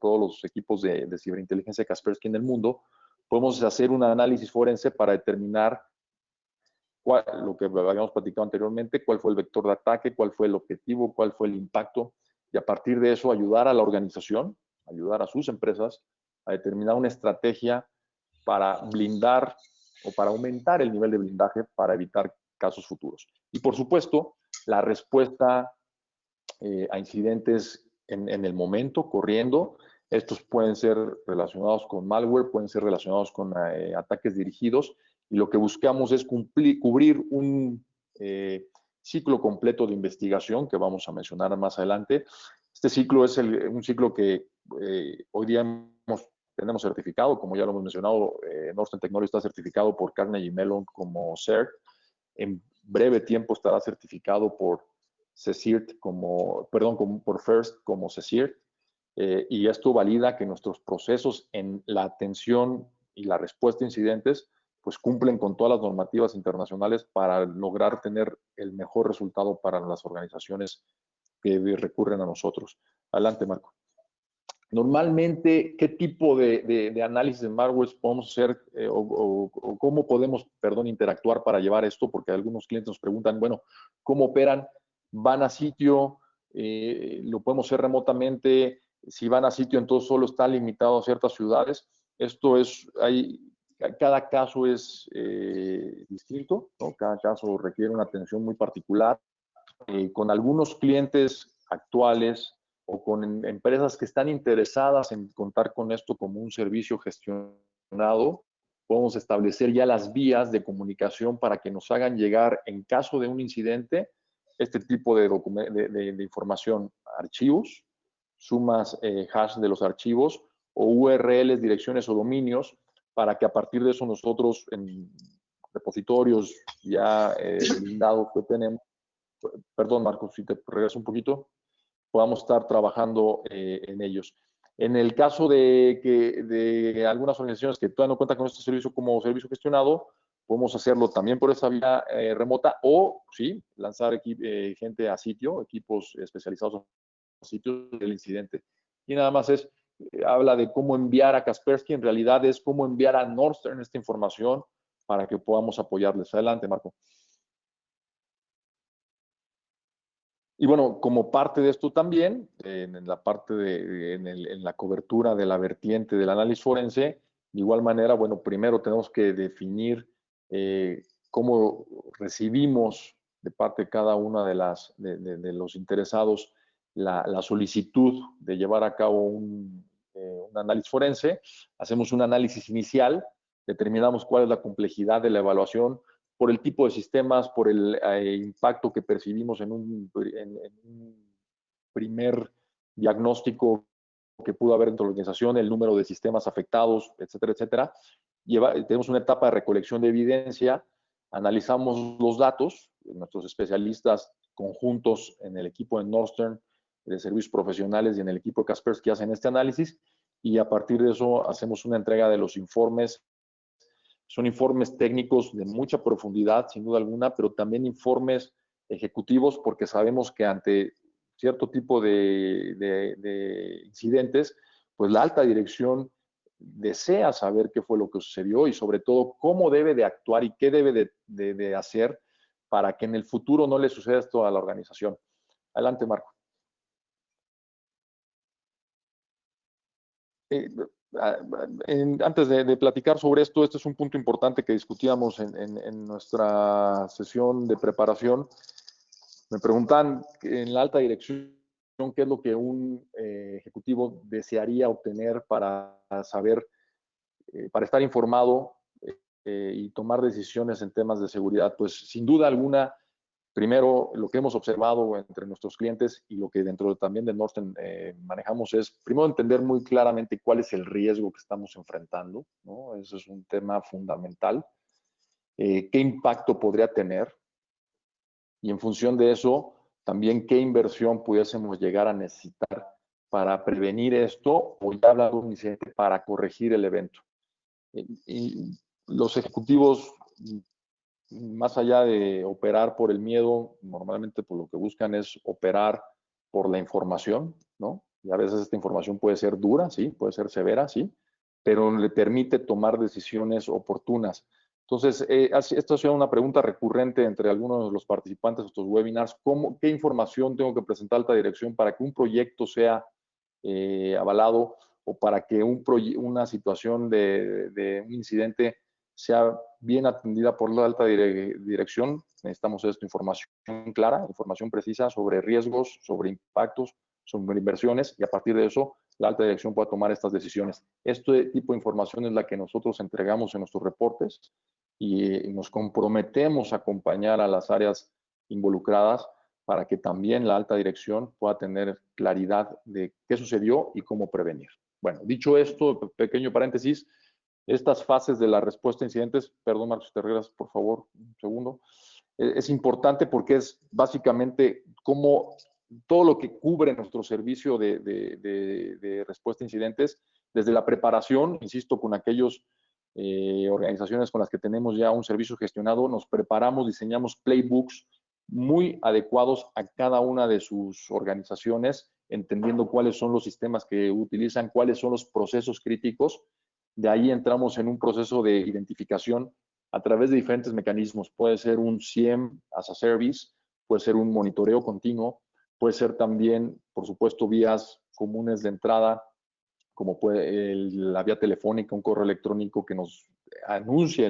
los equipos de ciberinteligencia Kaspersky en el mundo, podemos hacer un análisis forense para determinar lo que habíamos platicado anteriormente, cuál fue el vector de ataque, cuál fue el objetivo, cuál fue el impacto, y a partir de eso ayudar a la organización, ayudar a sus empresas a determinar una estrategia para blindar o para aumentar el nivel de blindaje para evitar casos futuros. Y por supuesto, la respuesta a incidentes en el momento, corriendo. Estos pueden ser relacionados con malware, pueden ser relacionados con ataques dirigidos, y lo que buscamos es cubrir un ciclo completo de investigación que vamos a mencionar más adelante. Este ciclo es un ciclo que hoy día tenemos certificado, como ya lo hemos mencionado. Northern Technology está certificado por Carnegie Mellon como CERT. En breve tiempo estará certificado por CSIRT por FIRST como CSIRT. Y esto valida que nuestros procesos en la atención y la respuesta a incidentes pues cumplen con todas las normativas internacionales para lograr tener el mejor resultado para las organizaciones que recurren a nosotros. Adelante, Marco. Normalmente, ¿qué tipo de análisis de malware podemos hacer o cómo podemos, interactuar para llevar esto? Porque algunos clientes nos preguntan, bueno, ¿cómo operan? ¿Van a sitio? ¿Lo podemos hacer remotamente? Si van a sitio, entonces solo está limitado a ciertas ciudades. Cada caso es distinto, ¿no? Cada caso requiere una atención muy particular. Con algunos clientes actuales o con empresas que están interesadas en contar con esto como un servicio gestionado, podemos establecer ya las vías de comunicación para que nos hagan llegar, en caso de un incidente, este tipo de información: archivos, sumas hash de los archivos, o URLs, direcciones o dominios, para que a partir de eso nosotros, en repositorios ya blindados que tenemos, perdón, Marcos, si te regreso un poquito, podamos estar trabajando en ellos. En el caso de algunas organizaciones que todavía no cuentan con este servicio como servicio gestionado, podemos hacerlo también por esa vía remota, o sí, lanzar gente a sitio, equipos especializados a sitios del incidente. Y nada más habla de cómo enviar a Kaspersky, en realidad es cómo enviar a Northern esta información para que podamos apoyarles. Adelante, Marco. Y bueno, como parte de esto también, en la parte en la cobertura de la vertiente del análisis forense, de igual manera, bueno, primero tenemos que definir cómo recibimos de parte de cada una de los interesados la solicitud de llevar a cabo un análisis forense. Hacemos un análisis inicial, determinamos cuál es la complejidad de la evaluación, por el tipo de sistemas, por el impacto que percibimos en un primer diagnóstico que pudo haber dentro de la organización, el número de sistemas afectados, etcétera, etcétera. Tenemos una etapa de recolección de evidencia, analizamos los datos, nuestros especialistas conjuntos en el equipo de Northern, de servicios profesionales, y en el equipo de Kaspersky hacen este análisis, y a partir de eso hacemos una entrega de los informes. Son informes técnicos de mucha profundidad, sin duda alguna, pero también informes ejecutivos, porque sabemos que ante cierto tipo de incidentes, pues la alta dirección desea saber qué fue lo que sucedió y sobre todo cómo debe de actuar y qué debe de hacer para que en el futuro no le suceda esto a la organización. Adelante, Marco. Antes de platicar sobre esto, este es un punto importante que discutíamos en nuestra sesión de preparación. Me preguntan en la alta dirección qué es lo que un ejecutivo desearía obtener para saber, para estar informado y tomar decisiones en temas de seguridad. Pues sin duda alguna, Primero, lo que hemos observado entre nuestros clientes y lo que dentro también de Norton manejamos es, primero, entender muy claramente cuál es el riesgo que estamos enfrentando, ¿no? Ese es un tema fundamental. ¿Qué impacto podría tener? Y en función de eso, también qué inversión pudiésemos llegar a necesitar para prevenir esto o ya hablar de un incidente para corregir el evento. Y los ejecutivos, más allá de operar por el miedo, normalmente pues, lo que buscan es operar por la información, ¿no? Y a veces esta información puede ser dura, sí, puede ser severa, sí, pero le permite tomar decisiones oportunas. Entonces, esto ha sido una pregunta recurrente entre algunos de los participantes de estos webinars. ¿Qué información tengo que presentar a alta dirección para que un proyecto sea avalado o para que una situación de un incidente sea bien atendida por la alta dirección? Necesitamos esta información clara, información precisa sobre riesgos, sobre impactos, sobre inversiones, y a partir de eso la alta dirección pueda tomar estas decisiones. Este tipo de información es la que nosotros entregamos en nuestros reportes y nos comprometemos a acompañar a las áreas involucradas para que también la alta dirección pueda tener claridad de qué sucedió y cómo prevenir. Bueno, dicho esto, pequeño paréntesis, estas fases de la respuesta a incidentes, perdón Marcos, te regresas por favor un segundo, es importante porque es básicamente cómo todo lo que cubre nuestro servicio de respuesta a incidentes, desde la preparación, insisto, con aquellos organizaciones con las que tenemos ya un servicio gestionado, nos preparamos, diseñamos playbooks muy adecuados a cada una de sus organizaciones, entendiendo cuáles son los sistemas que utilizan, cuáles son los procesos críticos. De ahí entramos en un proceso de identificación a través de diferentes mecanismos. Puede ser un CIEM as a service, puede ser un monitoreo continuo, puede ser también, por supuesto, vías comunes de entrada, como puede la vía telefónica, un correo electrónico que nos anuncie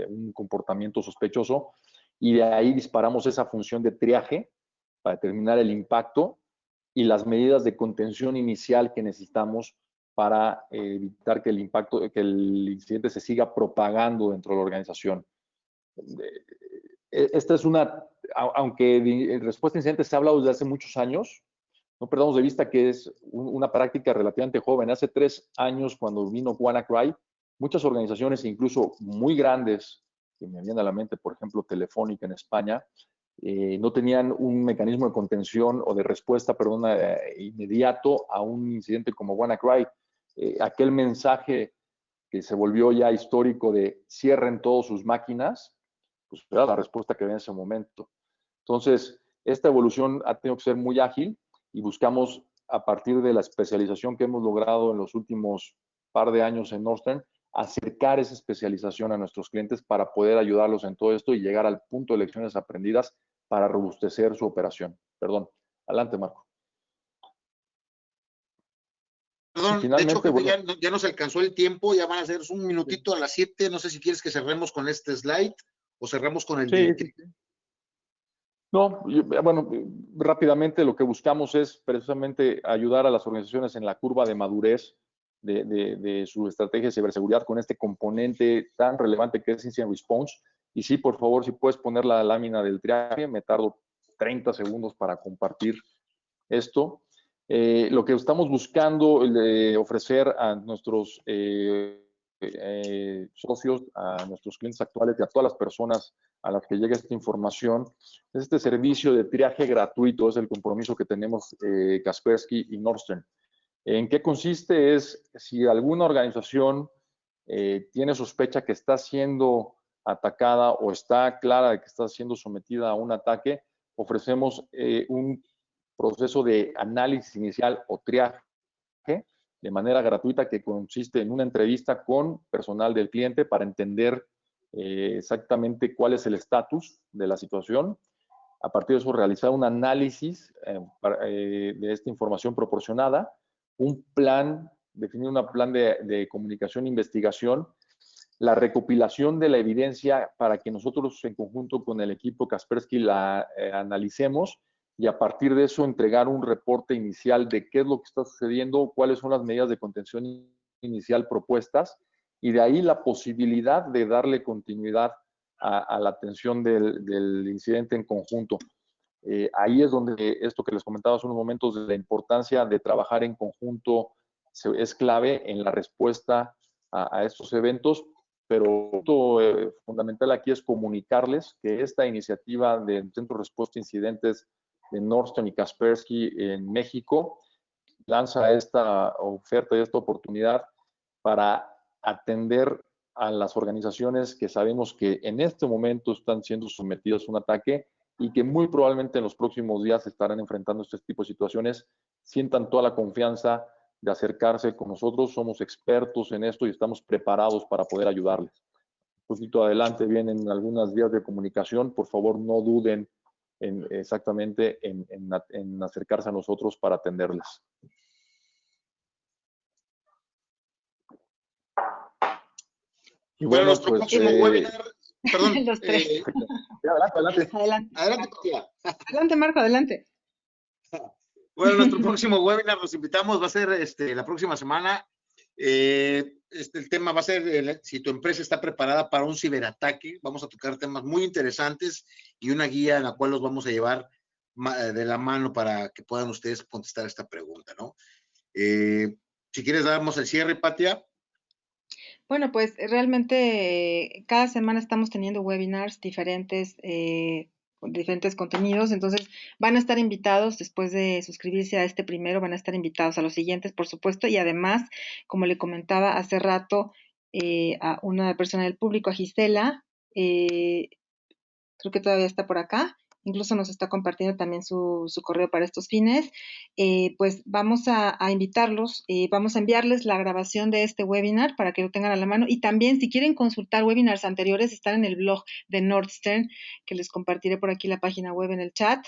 un comportamiento sospechoso, y de ahí disparamos esa función de triaje para determinar el impacto y las medidas de contención inicial que necesitamos para evitar que el incidente se siga propagando dentro de la organización. Esta es aunque en respuesta a incidentes se ha hablado desde hace muchos años, no perdamos de vista que es una práctica relativamente joven. Hace 3 años, cuando vino WannaCry, muchas organizaciones, incluso muy grandes, que me vienen a la mente, por ejemplo, Telefónica en España, no tenían un mecanismo de contención o de respuesta, inmediato a un incidente como WannaCry. Aquel mensaje que se volvió ya histórico de cierren todas sus máquinas, pues era la respuesta que había en ese momento. Entonces, esta evolución ha tenido que ser muy ágil y buscamos, a partir de la especialización que hemos logrado en los últimos par de años en Northern, acercar esa especialización a nuestros clientes para poder ayudarlos en todo esto y llegar al punto de lecciones aprendidas para robustecer su operación. Perdón. Adelante, Marco. Perdón, de hecho, jefe, ya nos alcanzó el tiempo, ya van a ser un minutito a las 7. No sé si quieres que cerremos con este slide o cerramos con el de... No, bueno, rápidamente lo que buscamos es precisamente ayudar a las organizaciones en la curva de madurez de su estrategia de ciberseguridad con este componente tan relevante que es Incident Response. Y sí, por favor, si puedes poner la lámina del triaje, me tardo 30 segundos para compartir esto. Lo que estamos buscando ofrecer a nuestros socios, a nuestros clientes actuales y a todas las personas a las que llegue esta información, es este servicio de triaje gratuito, es el compromiso que tenemos Kaspersky y Northern. ¿En qué consiste? Es si alguna organización tiene sospecha que está siendo atacada o está clara de que está siendo sometida a un ataque, ofrecemos un proceso de análisis inicial o triaje de manera gratuita que consiste en una entrevista con personal del cliente para entender exactamente cuál es el estatus de la situación. A partir de eso, realizar un análisis de esta información proporcionada, un plan, definir un plan de comunicación e investigación, la recopilación de la evidencia para que nosotros en conjunto con el equipo Kaspersky la analicemos y a partir de eso entregar un reporte inicial de qué es lo que está sucediendo, cuáles son las medidas de contención inicial propuestas y de ahí la posibilidad de darle continuidad a la atención del incidente en conjunto. Ahí es donde esto que les comentaba hace unos momentos, de la importancia de trabajar en conjunto es clave en la respuesta a estos eventos, pero lo fundamental aquí es comunicarles que esta iniciativa del Centro de Respuesta a Incidentes de Nordstrom y Kaspersky en México lanza esta oferta y esta oportunidad para atender a las organizaciones que sabemos que en este momento están siendo sometidas a un ataque y que muy probablemente en los próximos días estarán enfrentando este tipo de situaciones. Sientan toda la confianza de acercarse con nosotros, somos expertos en esto y estamos preparados para poder ayudarles. Un poquito adelante vienen algunas vías de comunicación, por favor no duden exactamente en acercarse a nosotros para atenderles. Y bueno, nuestro próximo webinar, perdón. Los tres. Adelante. Adelante, Patia. Adelante, Marco, adelante. Bueno, nuestro próximo webinar, los invitamos, va a ser la próxima semana. El tema va a ser si tu empresa está preparada para un ciberataque. Vamos a tocar temas muy interesantes y una guía en la cual los vamos a llevar de la mano para que puedan ustedes contestar esta pregunta, ¿no? Si quieres, damos el cierre, Patia. Bueno, pues realmente cada semana estamos teniendo webinars diferentes, con diferentes contenidos, entonces van a estar invitados después de suscribirse a este primero, van a estar invitados a los siguientes, por supuesto, y además, como le comentaba hace rato a una persona del público, a Gisela, creo que todavía está por acá, incluso nos está compartiendo también su correo para estos fines, pues vamos a invitarlos, vamos a enviarles la grabación de este webinar para que lo tengan a la mano y también si quieren consultar webinars anteriores están en el blog de Nordstern, que les compartiré por aquí la página web en el chat.